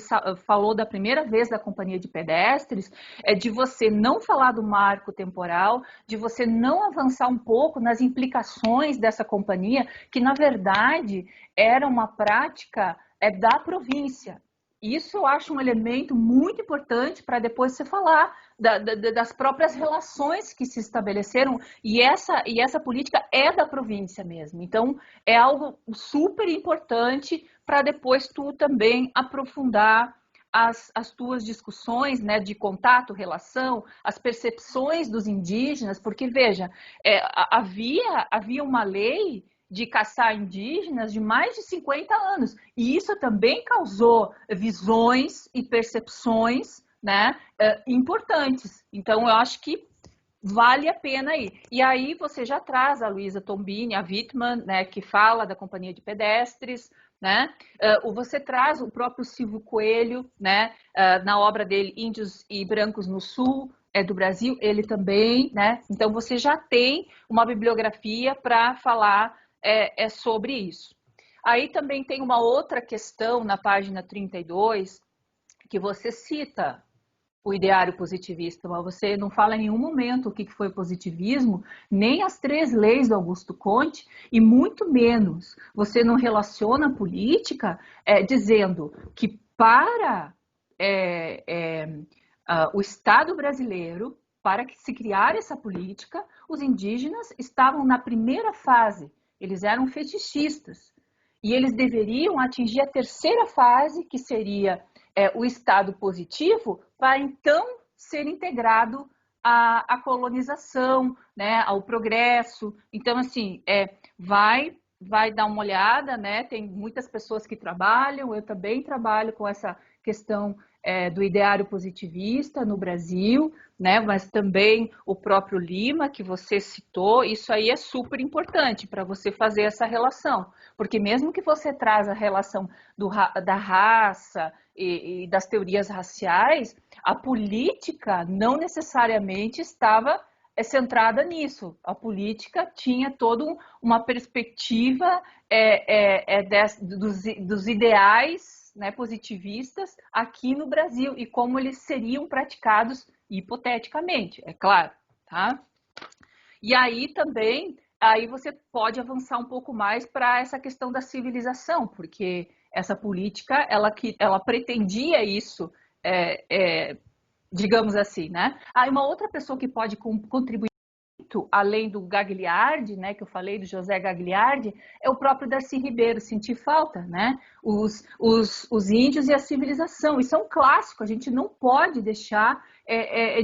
falou da primeira vez da companhia de pedestres, de você não falar do marco temporal, de você não avançar um pouco nas implicações dessa companhia, que na verdade era uma prática da província. Isso eu acho um elemento muito importante para depois você falar das próprias relações que se estabeleceram, e essa política é da província mesmo. Então, é algo super importante para depois tu também aprofundar as tuas discussões, né, de contato, relação, as percepções dos indígenas, porque, veja, havia uma lei de caçar indígenas de mais de 50 anos. E isso também causou visões e percepções, né, importantes. Então, eu acho que vale a pena aí. E aí você já traz a Luísa Tombini, a Wittmann, né, que fala da companhia de pedestres, né? Você traz o próprio Silvio Coelho, né, na obra dele Índios e Brancos no Sul do Brasil, ele também, né? Então você já tem uma bibliografia para falar sobre isso. Aí também tem uma outra questão na página 32, que você cita o ideário positivista, mas você não fala em nenhum momento o que foi positivismo, nem as 3 leis do Augusto Conte, e muito menos você não relaciona a política dizendo que para o Estado brasileiro, para que se criar essa política, os indígenas estavam na primeira fase. Eles eram fetichistas e eles deveriam atingir a 3ª fase, que seria o estado positivo, para então ser integrado à colonização, né, ao progresso. Então, assim, vai dar uma olhada, né? Tem muitas pessoas que trabalham, eu também trabalho com essa questão do ideário positivista no Brasil, né? Mas também o próprio Lima, que você citou, isso aí é super importante para você fazer essa relação, porque mesmo que você traz a relação da raça e das teorias raciais, a política não necessariamente estava é centrada nisso. A política tinha toda uma perspectiva dos ideais, né, positivistas aqui no Brasil e como eles seriam praticados hipoteticamente, é claro, tá? E aí também, aí você pode avançar um pouco mais para essa questão da civilização, porque essa política, ela pretendia isso, digamos assim, né? Aí uma outra pessoa que pode contribuir muito, além do Gagliardi, né, que eu falei, do José Gagliardi, é o próprio Darcy Ribeiro, Sentir Falta, né? Os índios e a civilização. Isso é um clássico, a gente não pode deixar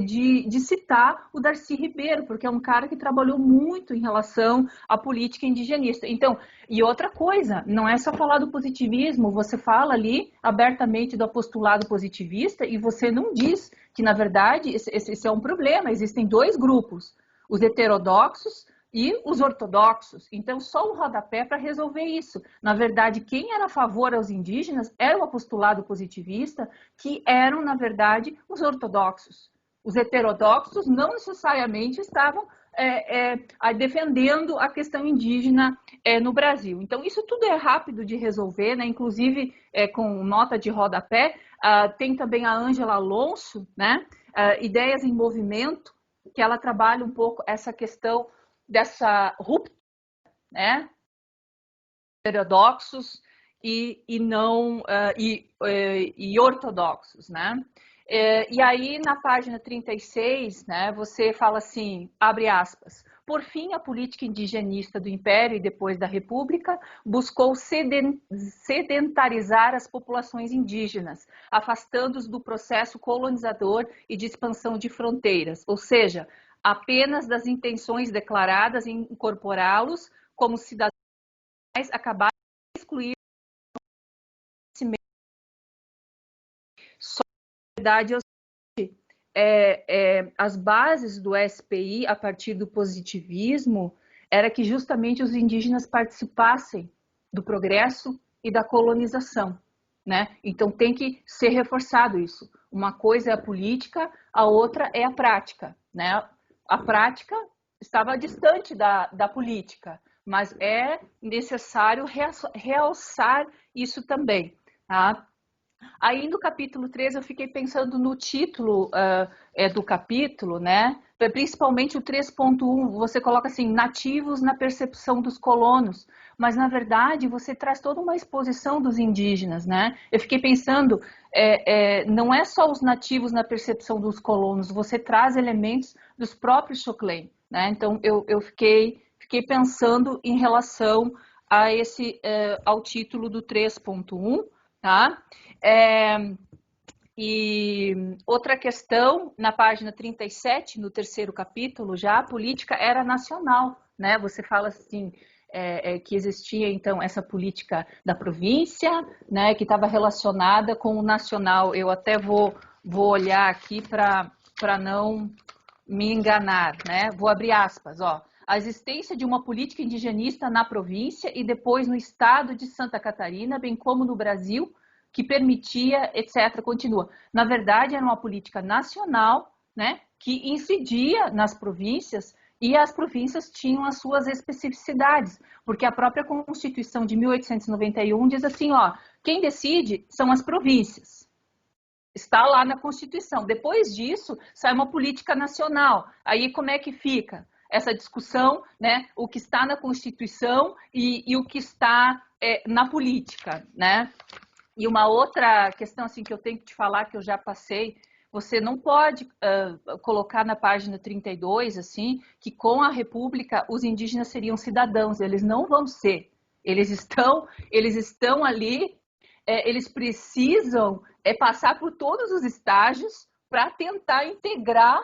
de citar o Darcy Ribeiro, porque é um cara que trabalhou muito em relação à política indigenista. Então, e outra coisa, não é só falar do positivismo, você fala ali abertamente do apostulado positivista e você não diz que, na verdade, esse é um problema, existem dois grupos, os heterodoxos e os ortodoxos. Então, só um rodapé para resolver isso. Na verdade, quem era a favor aos indígenas era o apostulado positivista, que eram, na verdade, os ortodoxos. Os heterodoxos não necessariamente estavam defendendo a questão indígena no Brasil. Então, isso tudo é rápido de resolver, né? Inclusive com nota de rodapé. Tem também a Ângela Alonso, né? Ideias em Movimento, que ela trabalha um pouco essa questão dessa ruptura, né? Heterodoxos e ortodoxos, né? E aí, na página 36, né, você fala assim, abre aspas, por fim, a política indigenista do Império e depois da República buscou sedentarizar as populações indígenas, afastando-os do processo colonizador e de expansão de fronteiras, ou seja, apenas das intenções declaradas em incorporá-los como cidadãos, acabaram de excluir só a verdade as bases do SPI, a partir do positivismo, era que justamente os indígenas participassem do progresso e da colonização, né? Então tem que ser reforçado isso. Uma coisa é a política, a outra é a prática, né? A prática estava distante da política, mas é necessário realçar isso também, tá? Aí no capítulo 3 eu fiquei pensando no título do capítulo, né? Principalmente o 3.1, você coloca assim, nativos na percepção dos colonos, mas na verdade você traz toda uma exposição dos indígenas, né? Eu fiquei pensando, não é só os nativos na percepção dos colonos, você traz elementos dos próprios Xoclen, né? Então eu fiquei pensando em relação a ao título do 3.1, tá? E outra questão, na página 37, no terceiro capítulo, já a política era nacional, né? Você fala assim, que existia, então, essa política da província, né? Que estava relacionada com o nacional. Eu até vou olhar aqui para não me enganar, né? Vou abrir aspas, ó. A existência de uma política indigenista na província e depois no estado de Santa Catarina, bem como no Brasil, que permitia, etc., continua. Na verdade, era uma política nacional, né, que incidia nas províncias e as províncias tinham as suas especificidades, porque a própria Constituição de 1891 diz assim, ó, quem decide são as províncias. Está lá na Constituição. Depois disso, sai uma política nacional. Aí como é que fica essa discussão, né, o que está na Constituição e o que está na política, né? E uma outra questão assim, que eu tenho que te falar, que eu já passei, você não pode colocar na página 32, assim, que com a República os indígenas seriam cidadãos. Eles não vão ser. Eles estão ali, eles precisam passar por todos os estágios para tentar integrar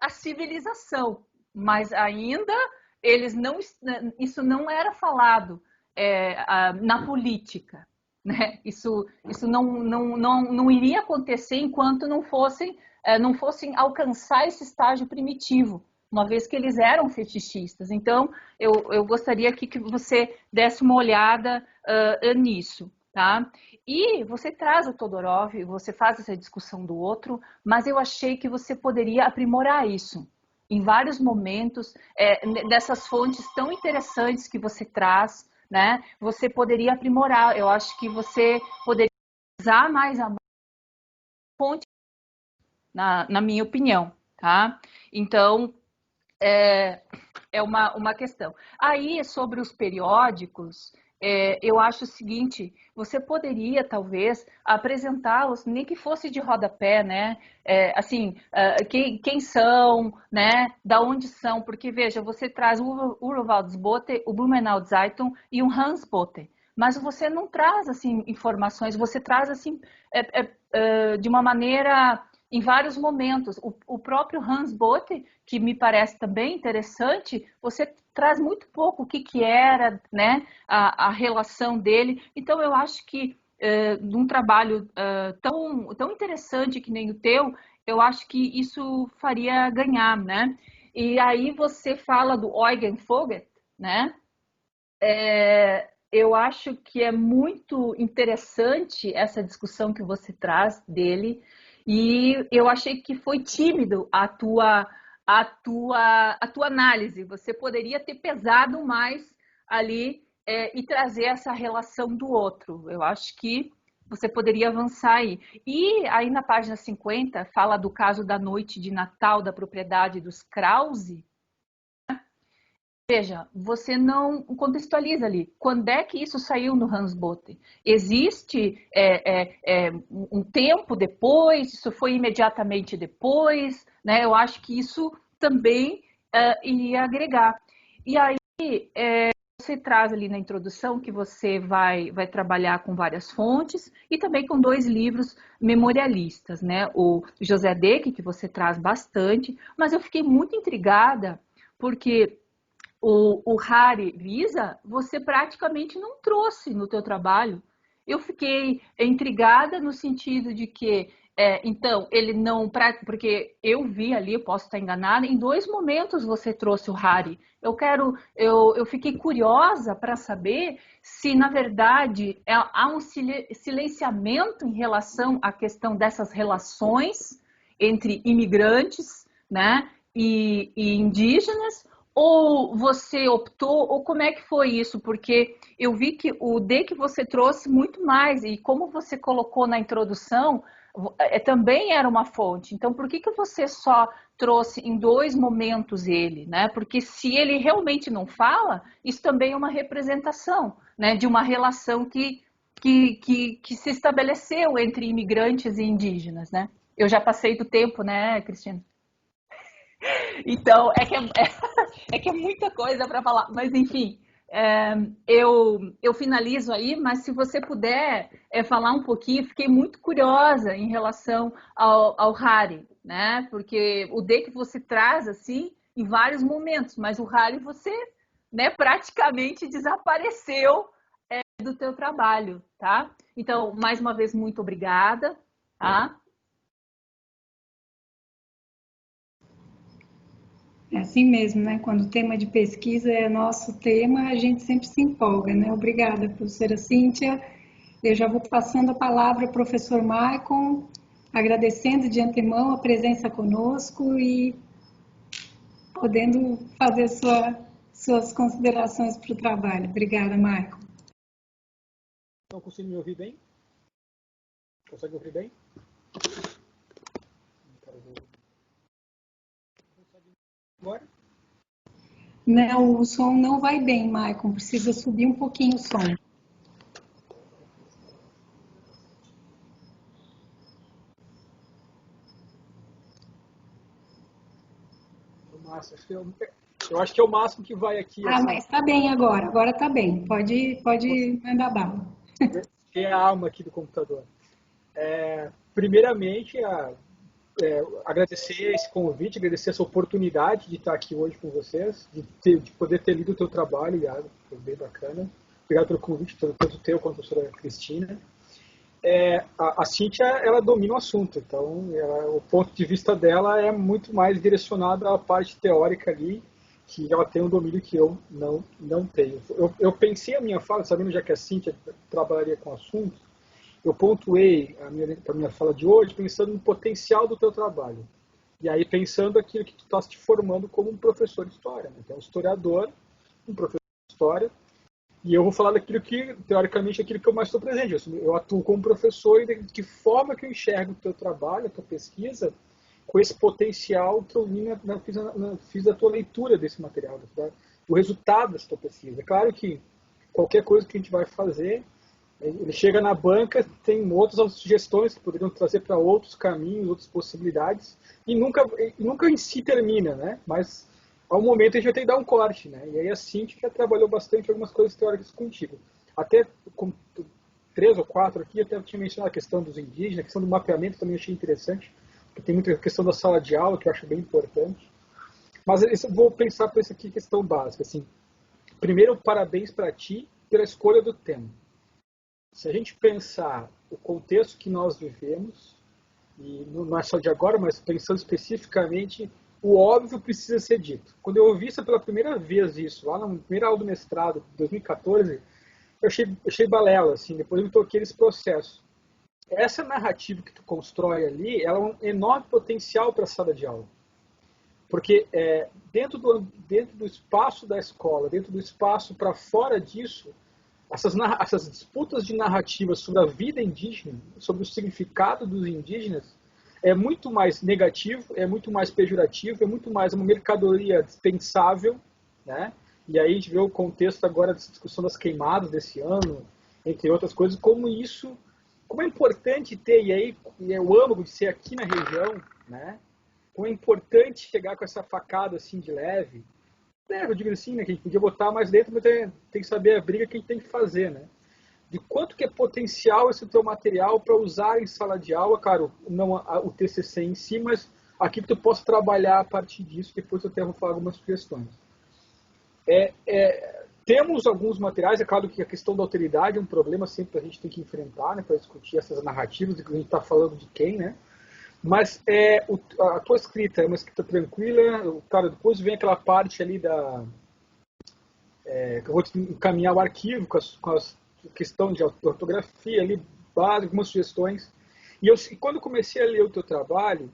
a civilização. Mas ainda isso não era falado na política. Né? Isso não iria acontecer enquanto não fossem alcançar esse estágio primitivo, uma vez que eles eram fetichistas. Então, eu gostaria aqui que você desse uma olhada nisso. Tá? E você traz o Todorov, você faz essa discussão do outro, mas eu achei que você poderia aprimorar isso. em vários momentos, dessas fontes tão interessantes que você traz, né? Você poderia aprimorar. Eu acho que você poderia usar mais a fonte, na minha opinião, tá? Então, é uma questão. Aí, sobre os periódicos, eu acho o seguinte, você poderia, talvez, apresentá-los, nem que fosse de rodapé, né? Assim, quem são, né? Da onde são, porque, veja, você traz o Urvaldsbote, o Blumenau Zeitung e o Hansbote, mas você não traz, assim, informações, você traz, assim, de uma maneira, em vários momentos. O próprio Hansbote, que me parece também interessante, você traz muito pouco o que era, né, a relação dele. Então, eu acho que num trabalho tão interessante que nem o teu, eu acho que isso faria ganhar, né? E aí você fala do Eugen Vogel, né? Eu acho que é muito interessante essa discussão que você traz dele, e eu achei que foi tímido a tua análise. Você poderia ter pesado mais ali e trazer essa relação do outro. Eu acho que você poderia avançar aí. E aí na página 50 fala do caso da noite de Natal da propriedade dos Krause. Veja, você não contextualiza ali. Quando é que isso saiu no Hansbote? Existe um tempo depois? Isso foi imediatamente depois? Né? Eu acho que isso também iria agregar. E aí, você traz ali na introdução que você vai trabalhar com várias fontes e também com 2 livros memorialistas, né? O José Deck, que você traz bastante, mas eu fiquei muito intrigada porque o Hari Visa, você praticamente não trouxe no teu trabalho. Eu fiquei intrigada no sentido de que, então, ele não... Porque eu vi ali, eu posso estar enganada, em 2 momentos você trouxe o Hari. Eu fiquei curiosa para saber se, na verdade, há um silenciamento em relação à questão dessas relações entre imigrantes, né, e indígenas, ou você optou, ou como é que foi isso? Porque eu vi que o D que você trouxe muito mais, e como você colocou na introdução, também era uma fonte. Então, por que você só trouxe em 2 momentos ele, né? Porque se ele realmente não fala, isso também é uma representação, né? De uma relação que se estabeleceu entre imigrantes e indígenas, né? Eu já passei do tempo, né, Cristina? Então, é que é muita coisa para falar, mas enfim, eu finalizo aí, mas se você puder falar um pouquinho, fiquei muito curiosa em relação ao Hari, né? Porque o D que você traz, assim, em vários momentos, mas o Hari você, né, praticamente desapareceu do teu trabalho, tá? Então, mais uma vez, muito obrigada, tá? É assim mesmo, né? Quando o tema de pesquisa é nosso tema, a gente sempre se empolga, né? Obrigada, professora Cíntia. Eu já vou passando a palavra ao professor Maicon, agradecendo de antemão a presença conosco e podendo fazer suas considerações para o trabalho. Obrigada, Maicon. Não consigo me ouvir bem? Consegue ouvir bem? Agora? Não, o som não vai bem, Maicon. Precisa subir um pouquinho o som. Eu acho que é o máximo que vai aqui. Ah, mas está bem agora. Agora está bem. Pode mandar bala. Tem a alma aqui do computador. Primeiramente, agradecer esse convite, agradecer essa oportunidade de estar aqui hoje com vocês, de poder ter lido o teu trabalho, Iago, foi bem bacana. Obrigado pelo convite, tanto teu quanto a professora Cristina. A Cíntia, ela domina o assunto, então o ponto de vista dela é muito mais direcionado à parte teórica ali, que ela tem um domínio que eu não tenho. Eu pensei a minha fala, sabendo já que a Cíntia trabalharia com o assunto, eu pontuei a minha fala de hoje pensando no potencial do teu trabalho. E aí pensando aquilo que tu estás te formando como um professor de história, né? Então, um historiador, um professor de história, e eu vou falar daquilo que, teoricamente, aquilo que eu mais estou presente. Eu atuo como professor e de que forma que eu enxergo o teu trabalho, a tua pesquisa, com esse potencial que eu fiz da tua leitura desse material, do resultado dessa tua pesquisa. É claro que qualquer coisa que a gente vai fazer, ele chega na banca, tem outras sugestões que poderiam trazer para outros caminhos, outras possibilidades, e nunca em si termina, né? Mas ao momento a gente vai ter que dar um corte, né? E aí a Cintia já trabalhou bastante algumas coisas teóricas contigo. Até com 3 ou 4 aqui, até tinha mencionado a questão dos indígenas, a questão do mapeamento também achei interessante, porque tem muita questão da sala de aula, que eu acho bem importante. Mas eu vou pensar por isso aqui, questão básica. Assim, primeiro, parabéns para ti pela escolha do tema. Se a gente pensar o contexto que nós vivemos, e não é só de agora, mas pensando especificamente, o óbvio precisa ser dito. Quando eu ouvi isso pela primeira vez, isso, lá na primeira aula do mestrado, em 2014, eu achei balela, assim, depois eu me toquei nesse processo. Essa narrativa que tu constrói ali, ela é um enorme potencial para a sala de aula. Porque dentro do espaço da escola, dentro do espaço para fora disso, essas disputas de narrativas sobre a vida indígena, sobre o significado dos indígenas, é muito mais negativo, é muito mais pejorativo, é muito mais uma mercadoria dispensável, né? E aí a gente vê o contexto agora dessa discussão das queimadas desse ano, entre outras coisas, como é importante ter, e aí eu amo de ser aqui na região, né? Como é importante chegar com essa facada assim de leve. Eu digo assim, né, que a gente podia botar mais dentro, mas tem que saber a briga que a gente tem que fazer, né? De quanto que é potencial esse teu material para usar em sala de aula, claro, não o TCC em si, mas aqui que tu possa trabalhar a partir disso, depois eu até vou falar algumas sugestões. Temos alguns materiais, é claro que a questão da alteridade é um problema sempre que a gente tem que enfrentar, né, para discutir essas narrativas, de que a gente está falando de quem, né? Mas a tua escrita é uma escrita tranquila, cara, depois vem aquela parte ali que eu vou te encaminhar o arquivo com as questão de ortografia ali, base, algumas sugestões. E quando comecei a ler o teu trabalho,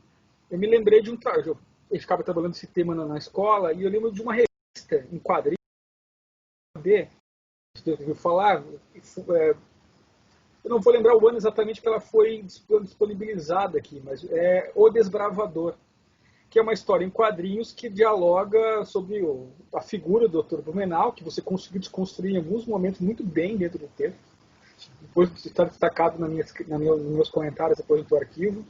eu me lembrei de eu ficava trabalhando esse tema na escola, e eu lembro de uma revista em quadrinhos, você ouviu falar, eu não vou lembrar o ano exatamente que ela foi disponibilizada aqui, mas é O Desbravador, que é uma história em quadrinhos que dialoga sobre a figura do Dr. Blumenau, que você conseguiu desconstruir em alguns momentos muito bem dentro do texto. Depois está destacado nos meus comentários, depois do teu arquivo.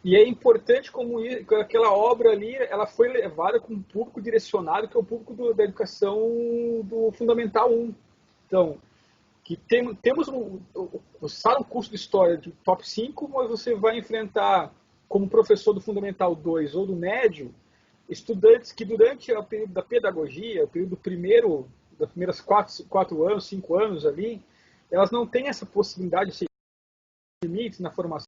E é importante como aquela obra ali, ela foi levada com um público direcionado, que é o público da educação do Fundamental 1. Então, que temos um curso de história de top 5, mas você vai enfrentar, como professor do Fundamental 2 ou do médio, estudantes que durante o período da pedagogia, o período das primeiras 4 anos, 5 anos ali, elas não têm essa possibilidade de limites na formação,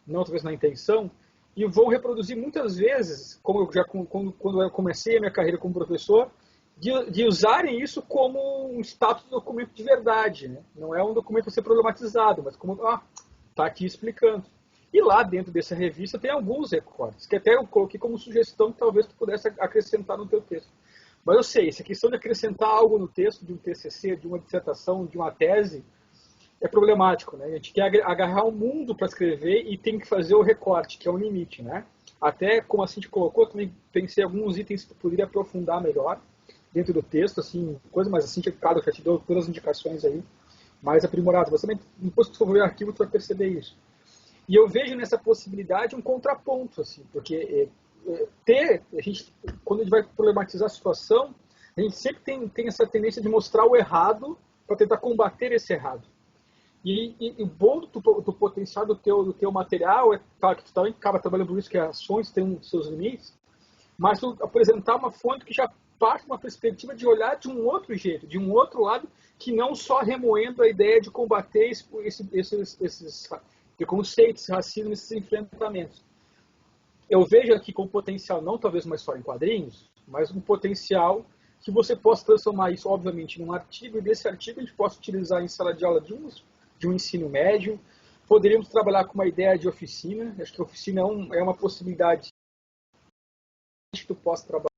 não talvez na intenção, e vão reproduzir muitas vezes, como eu quando eu comecei a minha carreira como professor, de usarem isso como um status de documento de verdade, né? Não é um documento a ser problematizado, mas como está aqui explicando. E lá dentro dessa revista tem alguns recortes, que até eu coloquei como sugestão que talvez tu pudesse acrescentar no teu texto. Mas eu sei, essa questão de acrescentar algo no texto de um TCC, de uma dissertação, de uma tese, é problemático, né? A gente quer agarrar o mundo para escrever e tem que fazer o recorte, que é o limite, né? Até, como a Cintia colocou, também pensei em alguns itens que tu poderia aprofundar melhor dentro do texto, assim, coisa, mas a Cintia, claro, já te deu todas as indicações aí mais aprimoradas. Mas também, depois que tu for ver o arquivo, tu vai perceber isso. E eu vejo nessa possibilidade um contraponto, assim, porque a gente, quando a gente vai problematizar a situação, a gente sempre tem essa tendência de mostrar o errado para tentar combater esse errado. E o bom do potencial do teu material é, claro, que tu também acaba trabalhando por isso, que as fontes têm seus limites, mas tu apresentar uma fonte que já parte de uma perspectiva de olhar de um outro jeito, de um outro lado, que não só remoendo a ideia de combater esses preconceitos, racismo, esses enfrentamentos. Eu vejo aqui como potencial, não talvez uma história em quadrinhos, mas um potencial que você possa transformar isso, obviamente, num artigo, e desse artigo a gente possa utilizar em sala de aula de um ensino médio. Poderíamos trabalhar com uma ideia de oficina. Acho que a oficina é uma possibilidade que tu possa trabalhar.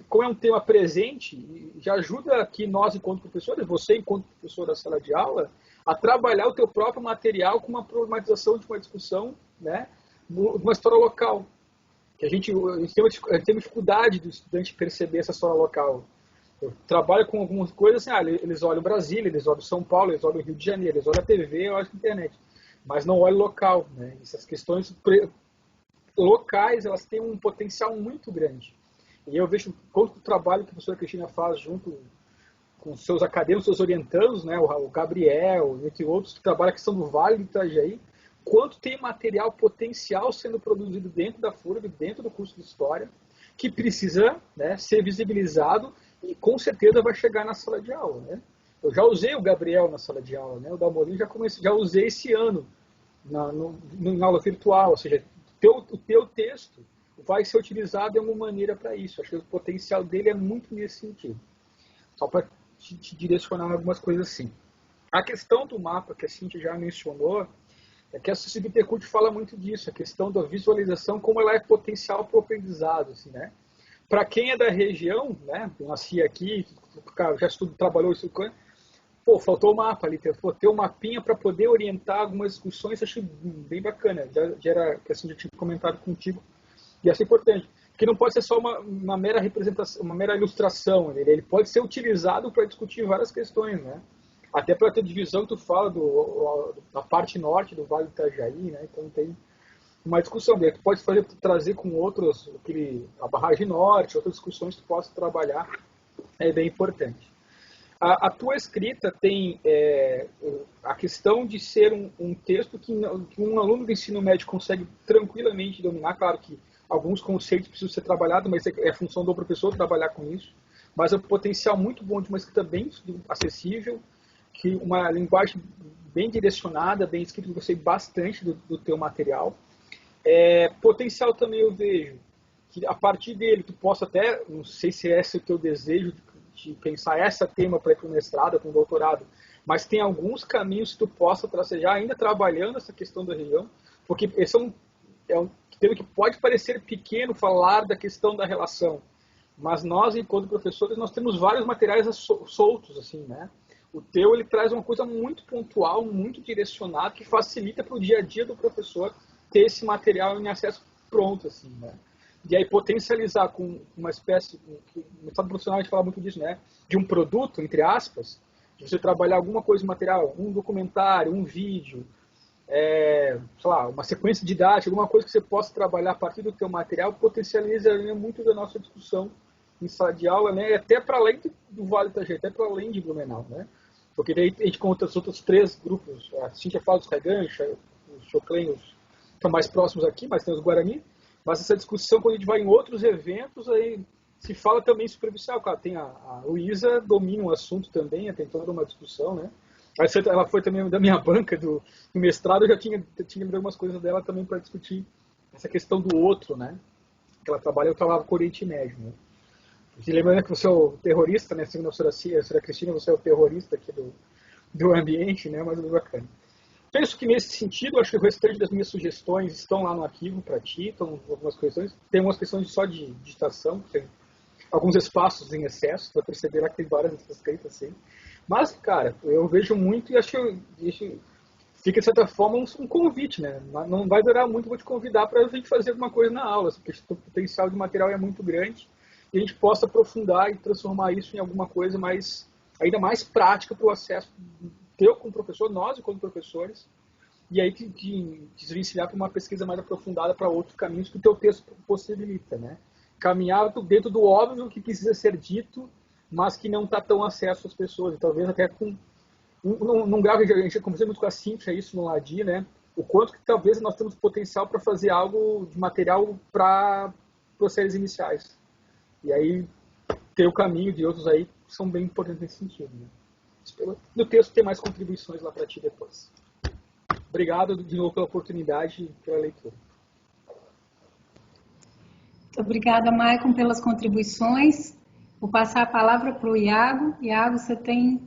Como é um tema presente, já ajuda aqui nós, enquanto professores, você, enquanto professor da sala de aula, a trabalhar o teu próprio material com uma problematização de uma discussão, né, de uma história local. Que a gente tem dificuldade do estudante perceber essa história local. Eu trabalho com algumas coisas assim, eles olham Brasília, eles olham São Paulo, eles olham Rio de Janeiro, eles olham a TV, eu acho a internet, mas não olham local, né? Essas questões locais, elas têm um potencial muito grande. E eu vejo quanto o trabalho que a professora Cristina faz junto com seus acadêmicos, seus orientandos, né, o Gabriel, entre outros, que trabalham a questão do Vale do Itajaí, quanto tem material potencial sendo produzido dentro da FURB, dentro do curso de História, que precisa, né, ser visibilizado e com certeza vai chegar na sala de aula. Né? Eu já usei o Gabriel na sala de aula, né? O Dalmolin já usei esse ano na aula virtual, ou seja, o teu texto vai ser utilizado de alguma maneira para isso. Acho que o potencial dele é muito nesse sentido. Só para te direcionar algumas coisas assim. A questão do mapa que a Cíntia já mencionou, é que a Suzy Bittencourt fala muito disso, a questão da visualização, como ela é potencial para o aprendizado. Assim, né? Para quem é da região, né, eu nasci aqui, já trabalhou isso, faltou o mapa ali, ter um mapinha para poder orientar algumas discussões, achei bem bacana, já era que assim, já tinha comentado contigo, e isso é importante, porque não pode ser só uma mera representação, uma mera ilustração, ele pode ser utilizado para discutir várias questões, né? Até para ter divisão que tu fala da parte norte do Vale do Itajaí, né? Então tem uma discussão dele. Tu pode trazer com outros, a barragem norte, outras discussões que tu possa trabalhar, é bem importante. A tua escrita tem a questão de ser um texto que um aluno do ensino médio consegue tranquilamente dominar. Claro que alguns conceitos precisam ser trabalhados, mas é função do professor trabalhar com isso. Mas é um potencial muito bom de uma escrita bem acessível, que uma linguagem bem direcionada, bem escrita, eu gostei bastante do teu material. Potencial também eu vejo que a partir dele tu possa até, não sei se esse é o teu desejo de pensar esse tema para ir para o mestrado, para o doutorado, mas tem alguns caminhos que tu possa tracejar ainda trabalhando essa questão da região, porque esse é um tema que pode parecer pequeno falar da questão da relação, mas nós, enquanto professores, nós temos vários materiais soltos, assim, né? O teu, ele traz uma coisa muito pontual, muito direcionada, que facilita para o dia a dia do professor ter esse material em acesso pronto, assim, né? E aí potencializar com uma espécie, no estado profissional a gente fala muito disso, né? De um produto, entre aspas, de você trabalhar alguma coisa material, um documentário, um vídeo, sei lá, uma sequência didática, alguma coisa que você possa trabalhar a partir do teu material, potencializa muito da nossa discussão em sala de aula, né? Até para além do Vale do Itajaí, até para além de Blumenau, né? Porque daí a gente conta os outros 3 grupos, a Cíntia fala dos Caigancha, os Choclenhos, estão mais próximos aqui, mas tem os Guarani. Mas essa discussão, quando a gente vai em outros eventos, aí se fala também superficial. Claro, tem a Luísa, domina o assunto também, tem toda uma discussão, né? Ela foi também da minha banca do mestrado, eu já tinha lido algumas coisas dela também para discutir essa questão do outro, né? Que ela trabalhava com o Oriente Médio, né? E lembrando que você é o terrorista, né? Segundo a senhora Cristina, você é o terrorista aqui do ambiente, né? Mas é bacana. Penso que nesse sentido, acho que o restante das minhas sugestões estão lá no arquivo para ti, estão algumas questões. Tem algumas questões só de digitação, tem alguns espaços em excesso, tu vai perceber lá que tem várias escritas assim. Mas, cara, eu vejo muito e acho que fica, de certa forma, um convite, né? Não vai durar muito, vou te convidar para a gente fazer alguma coisa na aula, porque o potencial de material é muito grande e a gente possa aprofundar e transformar isso em alguma coisa ainda mais prática para o acesso teu como professor, nós como professores, e aí te desvencilhar para uma pesquisa mais aprofundada para outros caminhos que o teu texto possibilita, né? Caminhar dentro do óbvio que precisa ser dito, mas que não está tão acesso às pessoas, e talvez até com num grau que a gente conversou muito com a Cíntia, isso no LADI, né? O quanto que talvez nós temos potencial para fazer algo de material para processos iniciais. E aí ter o caminho de outros aí são bem importantes nesse sentido, né? No texto tem mais contribuições lá para ti depois. Obrigado de novo pela oportunidade e pela leitura. Muito obrigada, Maicon, pelas contribuições. Vou passar a palavra para o Iago. Iago, você tem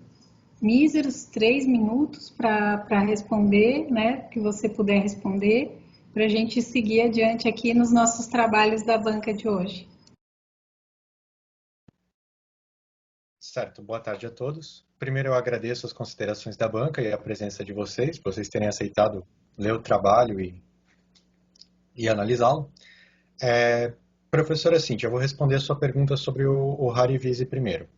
míseros 3 minutos para responder, né? Que você puder responder. para a gente seguir adiante aqui nos nossos trabalhos da banca de hoje. Certo, boa tarde a todos. Primeiro eu agradeço as considerações da banca e a presença de vocês, por vocês terem aceitado ler o trabalho e analisá-lo. Professora Cíntia, eu vou responder a sua pergunta sobre o Harivise primeiro.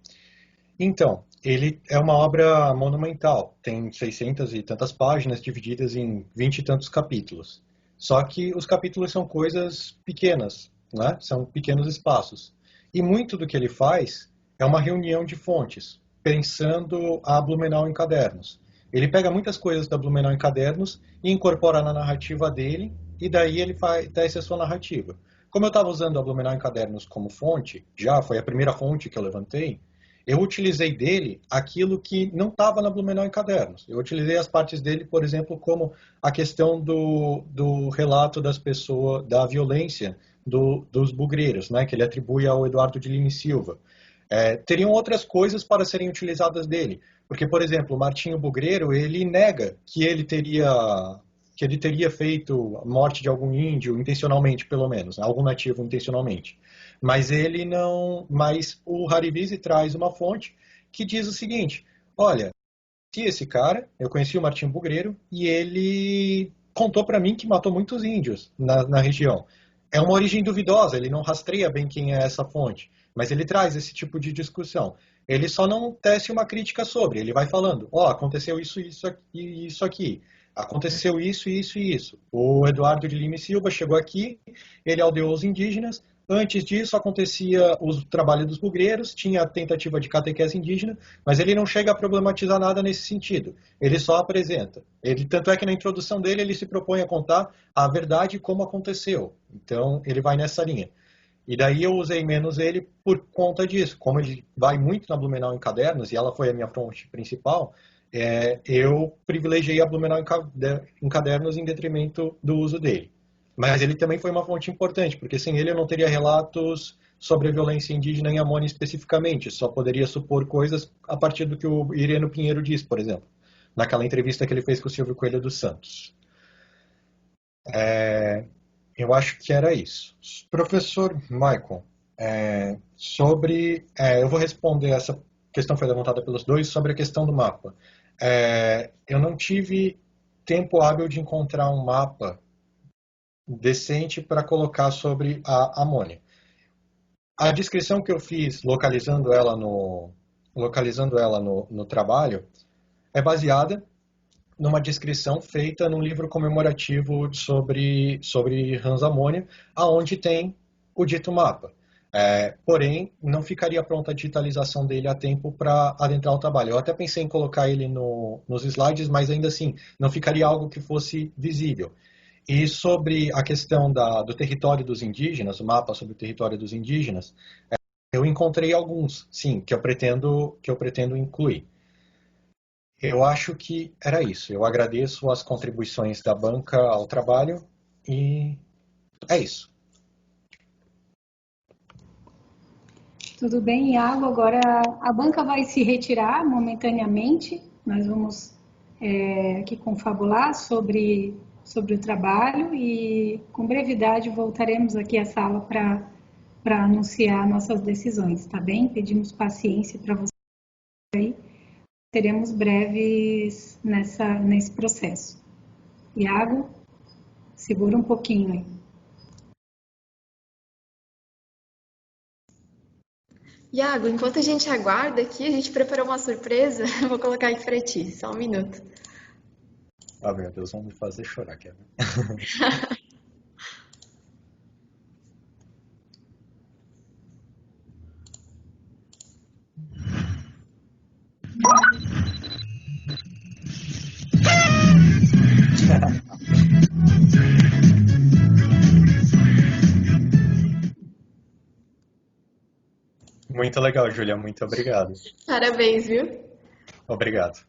Então, ele é uma obra monumental, tem 600 e tantas páginas divididas em 20 e tantos capítulos. Só que os capítulos são coisas pequenas, né? São pequenos espaços. E muito do que ele faz é uma reunião de fontes, pensando a Blumenau em cadernos. Ele pega muitas coisas da Blumenau em cadernos e incorpora na narrativa dele, e daí ele faz a sua narrativa. Como eu estava usando a Blumenau em cadernos como fonte, já foi a primeira fonte que eu levantei, eu utilizei dele aquilo que não estava na Blumenau em cadernos. Eu utilizei as partes dele, por exemplo, como a questão do relato das pessoas, da violência dos bugreiros, né, que ele atribui ao Eduardo de Lima e Silva. Teriam outras coisas para serem utilizadas dele. Porque, por exemplo, o Martinho Bugreiro, ele nega que ele teria feito a morte de algum índio intencionalmente, pelo menos, né, algum nativo intencionalmente. Mas ele não. Mas o Harivise traz uma fonte que diz o seguinte: olha, se esse cara, eu conheci o Martinho Bugreiro e ele contou para mim que matou muitos índios na região. É uma origem duvidosa, ele não rastreia bem quem é essa fonte, mas ele traz esse tipo de discussão. Ele só não tece uma crítica sobre, ele vai falando, aconteceu isso, isso aqui, isso aqui. Aconteceu isso, isso e isso. O Eduardo de Lima e Silva chegou aqui, ele aldeou os indígenas. Antes disso, acontecia o trabalho dos bugreiros, tinha a tentativa de catequese indígena, mas ele não chega a problematizar nada nesse sentido. Ele só apresenta. Tanto é que na introdução dele ele se propõe a contar a verdade como aconteceu. Então, ele vai nessa linha. E daí eu usei menos ele por conta disso. Como ele vai muito na Blumenau em cadernos, e ela foi a minha fonte principal, eu privilegiei a Blumenau em cadernos em detrimento do uso dele. Mas ele também foi uma fonte importante, porque sem ele eu não teria relatos sobre a violência indígena em Amônia especificamente. Só poderia supor coisas a partir do que o Ireno Pinheiro diz, por exemplo, naquela entrevista que ele fez com o Silvio Coelho dos Santos. Eu acho que era isso. Professor Michael, eu vou responder essa questão foi levantada pelos dois sobre a questão do mapa. Eu não tive tempo hábil de encontrar um mapa decente para colocar sobre a amônia. A descrição que eu fiz localizando ela no trabalho é baseada numa descrição feita num livro comemorativo sobre Hans Amônia, aonde tem o dito mapa. Porém, não ficaria pronta a digitalização dele a tempo para adentrar o trabalho. Eu até pensei em colocar ele nos slides, mas ainda assim, não ficaria algo que fosse visível. E sobre a questão do território dos indígenas, o mapa sobre o território dos indígenas, eu encontrei alguns, sim, que eu pretendo incluir. Eu acho que era isso. Eu agradeço as contribuições da banca ao trabalho e é isso. Tudo bem, Iago. Agora a banca vai se retirar momentaneamente. Nós vamos aqui confabular sobre o trabalho e com brevidade voltaremos aqui à sala para anunciar nossas decisões, tá bem? Pedimos paciência para vocês aí. Seremos breves nesse processo. Iago, segura um pouquinho aí. Iago, enquanto a gente aguarda aqui, a gente preparou uma surpresa. Eu vou colocar aqui para ti, só um minuto. Meu Deus, vão me fazer chorar, Kevin. Muito legal, Júlia. Muito obrigado. Parabéns, viu? Obrigado.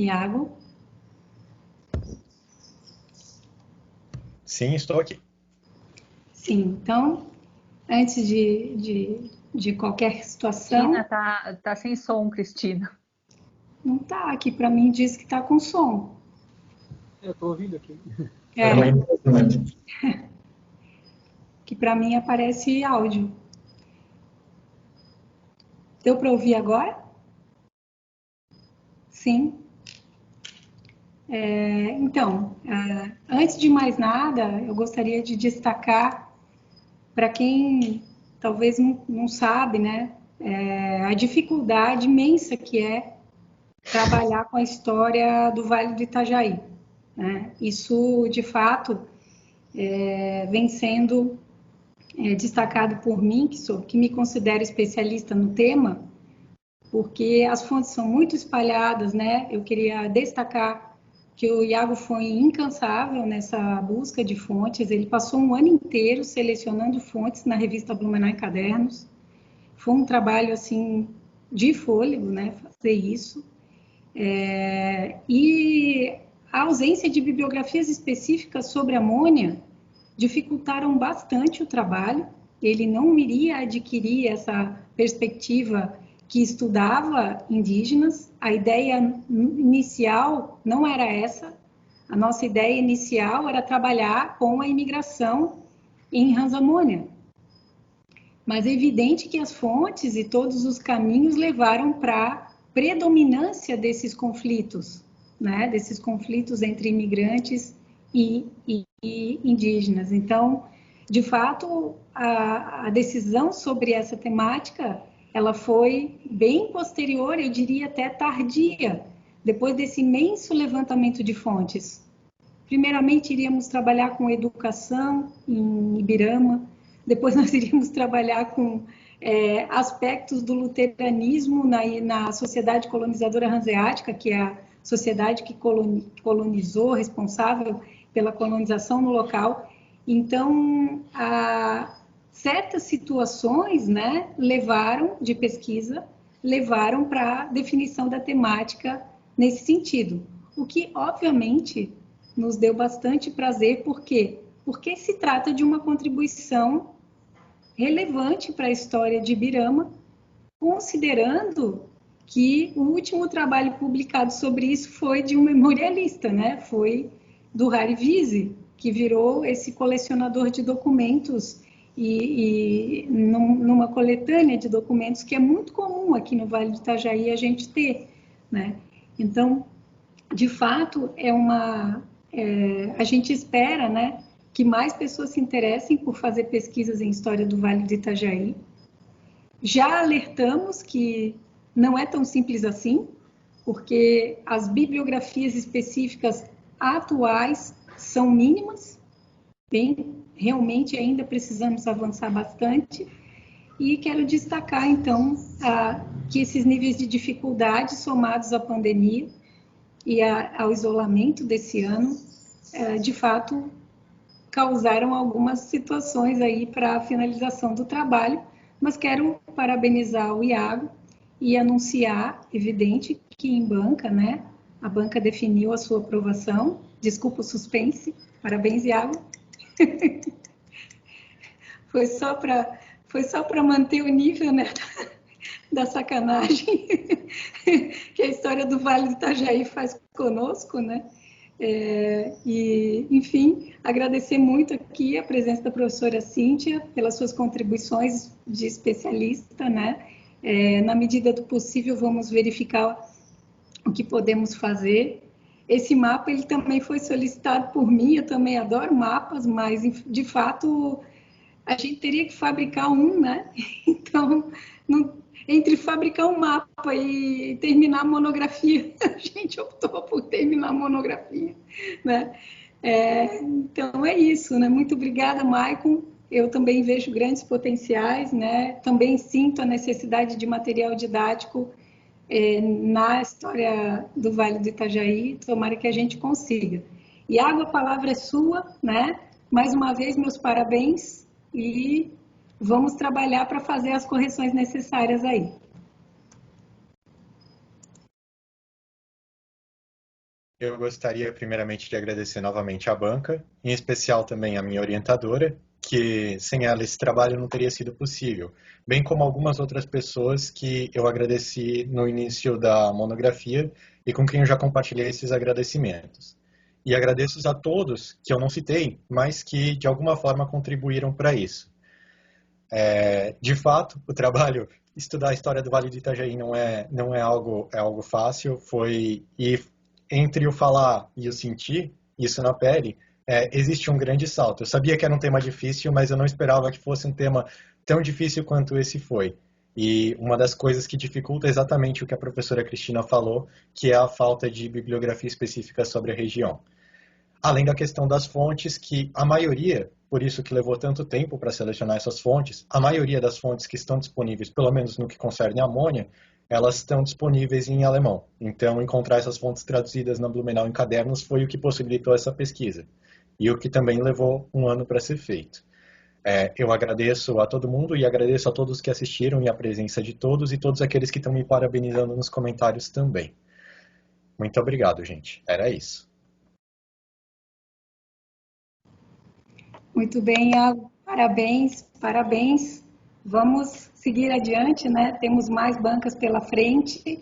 Iago? Sim, estou aqui. Sim, então, antes de qualquer situação... Cristina, tá sem som, Cristina. Não tá, aqui para mim diz que tá com som. Eu estou ouvindo aqui. É, que para mim aparece áudio. Deu para ouvir agora? Sim. Então, antes de mais nada, eu gostaria de destacar, para quem talvez não sabe, né, a dificuldade imensa que é trabalhar com a história do Vale do Itajaí, né? Isso, de fato, vem sendo destacado por mim, que me considero especialista no tema, porque as fontes são muito espalhadas, né? Eu queria destacar que o Iago foi incansável nessa busca de fontes. Ele passou um ano inteiro selecionando fontes na revista Blumenau em Cadernos. Foi um trabalho assim de fôlego, né? Fazer isso. E a ausência de bibliografias específicas sobre amônia dificultaram bastante o trabalho. Ele não iria adquirir essa perspectiva que estudava indígenas. A ideia inicial não era essa. A nossa ideia inicial era trabalhar com a imigração em Ranzamônia. Mas é evidente que as fontes e todos os caminhos levaram para a predominância desses conflitos, né? Desses conflitos entre imigrantes e indígenas. Então, de fato, a decisão sobre essa temática, ela foi bem posterior, eu diria até tardia, depois desse imenso levantamento de fontes. Primeiramente, iríamos trabalhar com educação em Ibirama, depois nós iríamos trabalhar com aspectos do luteranismo na sociedade colonizadora hanseática, que é a sociedade que colonizou, responsável pela colonização no local. Então, certas situações, né, de pesquisa, levaram para a definição da temática nesse sentido. O que, obviamente, nos deu bastante prazer, por quê? Porque se trata de uma contribuição relevante para a história de Ibirama, considerando que o último trabalho publicado sobre isso foi de um memorialista, né? Foi do Harry Wiese, que virou esse colecionador de documentos e numa coletânea de documentos que é muito comum aqui no Vale do Itajaí a gente ter, né? Então, de fato, a gente espera, né, que mais pessoas se interessem por fazer pesquisas em história do Vale do Itajaí. Já alertamos que não é tão simples assim, porque as bibliografias específicas atuais são mínimas, realmente ainda precisamos avançar bastante, e quero destacar, então, que esses níveis de dificuldade somados à pandemia e ao isolamento desse ano, de fato, causaram algumas situações aí para a finalização do trabalho, mas quero parabenizar o Iago e anunciar, evidente, que em banca, né, a banca definiu a sua aprovação. Desculpa o suspense. Parabéns, Iago. Foi só para manter o nível, né, da sacanagem que a história do Vale do Itajaí faz conosco, né? Enfim, agradecer muito aqui a presença da professora Cíntia pelas suas contribuições de especialista, né? Na medida do possível, vamos verificar o que podemos fazer. Esse mapa, ele também foi solicitado por mim, eu também adoro mapas, mas, de fato, a gente teria que fabricar um, né? Então, entre fabricar um mapa e terminar a monografia, a gente optou por terminar a monografia, né? Então, é isso, né? Muito obrigada, Maicon. Eu também vejo grandes potenciais, né? Também sinto a necessidade de material didático na história do Vale do Itajaí. Tomara que a gente consiga. Iago, a palavra é sua, né? Mais uma vez, meus parabéns e vamos trabalhar para fazer as correções necessárias aí. Eu gostaria primeiramente de agradecer novamente à banca, em especial também à minha orientadora, que sem ela esse trabalho não teria sido possível, bem como algumas outras pessoas que eu agradeci no início da monografia e com quem eu já compartilhei esses agradecimentos. E agradeço a todos que eu não citei, mas que de alguma forma contribuíram para isso. De fato, o trabalho, estudar a história do Vale do Itajaí não é algo fácil, e entre o falar e o sentir, isso na pele, existe um grande salto. Eu sabia que era um tema difícil, mas eu não esperava que fosse um tema tão difícil quanto esse foi. E uma das coisas que dificulta é exatamente o que a professora Cristina falou, que é a falta de bibliografia específica sobre a região. Além da questão das fontes, que a maioria, por isso que levou tanto tempo para selecionar essas fontes, a maioria das fontes que estão disponíveis, pelo menos no que concerne a amônia, elas estão disponíveis em alemão. Então, encontrar essas fontes traduzidas na Blumenau em cadernos foi o que possibilitou essa pesquisa. E o que também levou um ano para ser feito. Eu agradeço a todo mundo e agradeço a todos que assistiram e a presença de todos e todos aqueles que estão me parabenizando nos comentários também. Muito obrigado, gente. Era isso. Muito bem, Iago. Parabéns, parabéns. Vamos seguir adiante, né? Temos mais bancas pela frente.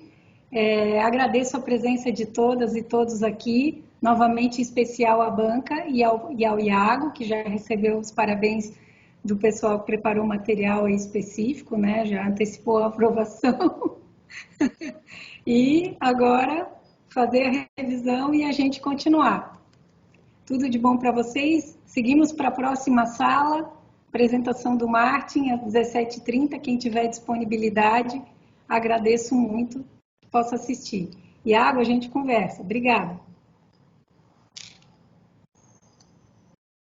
Agradeço a presença de todas e todos aqui, novamente em especial à banca e ao Iago, que já recebeu os parabéns do pessoal que preparou o material específico, né? Já antecipou a aprovação. E agora fazer a revisão e a gente continuar. Tudo de bom para vocês. Seguimos para a próxima sala, apresentação do Martin, às 17h30. Quem tiver disponibilidade, agradeço muito que possa assistir. Iago, a gente conversa. Obrigada.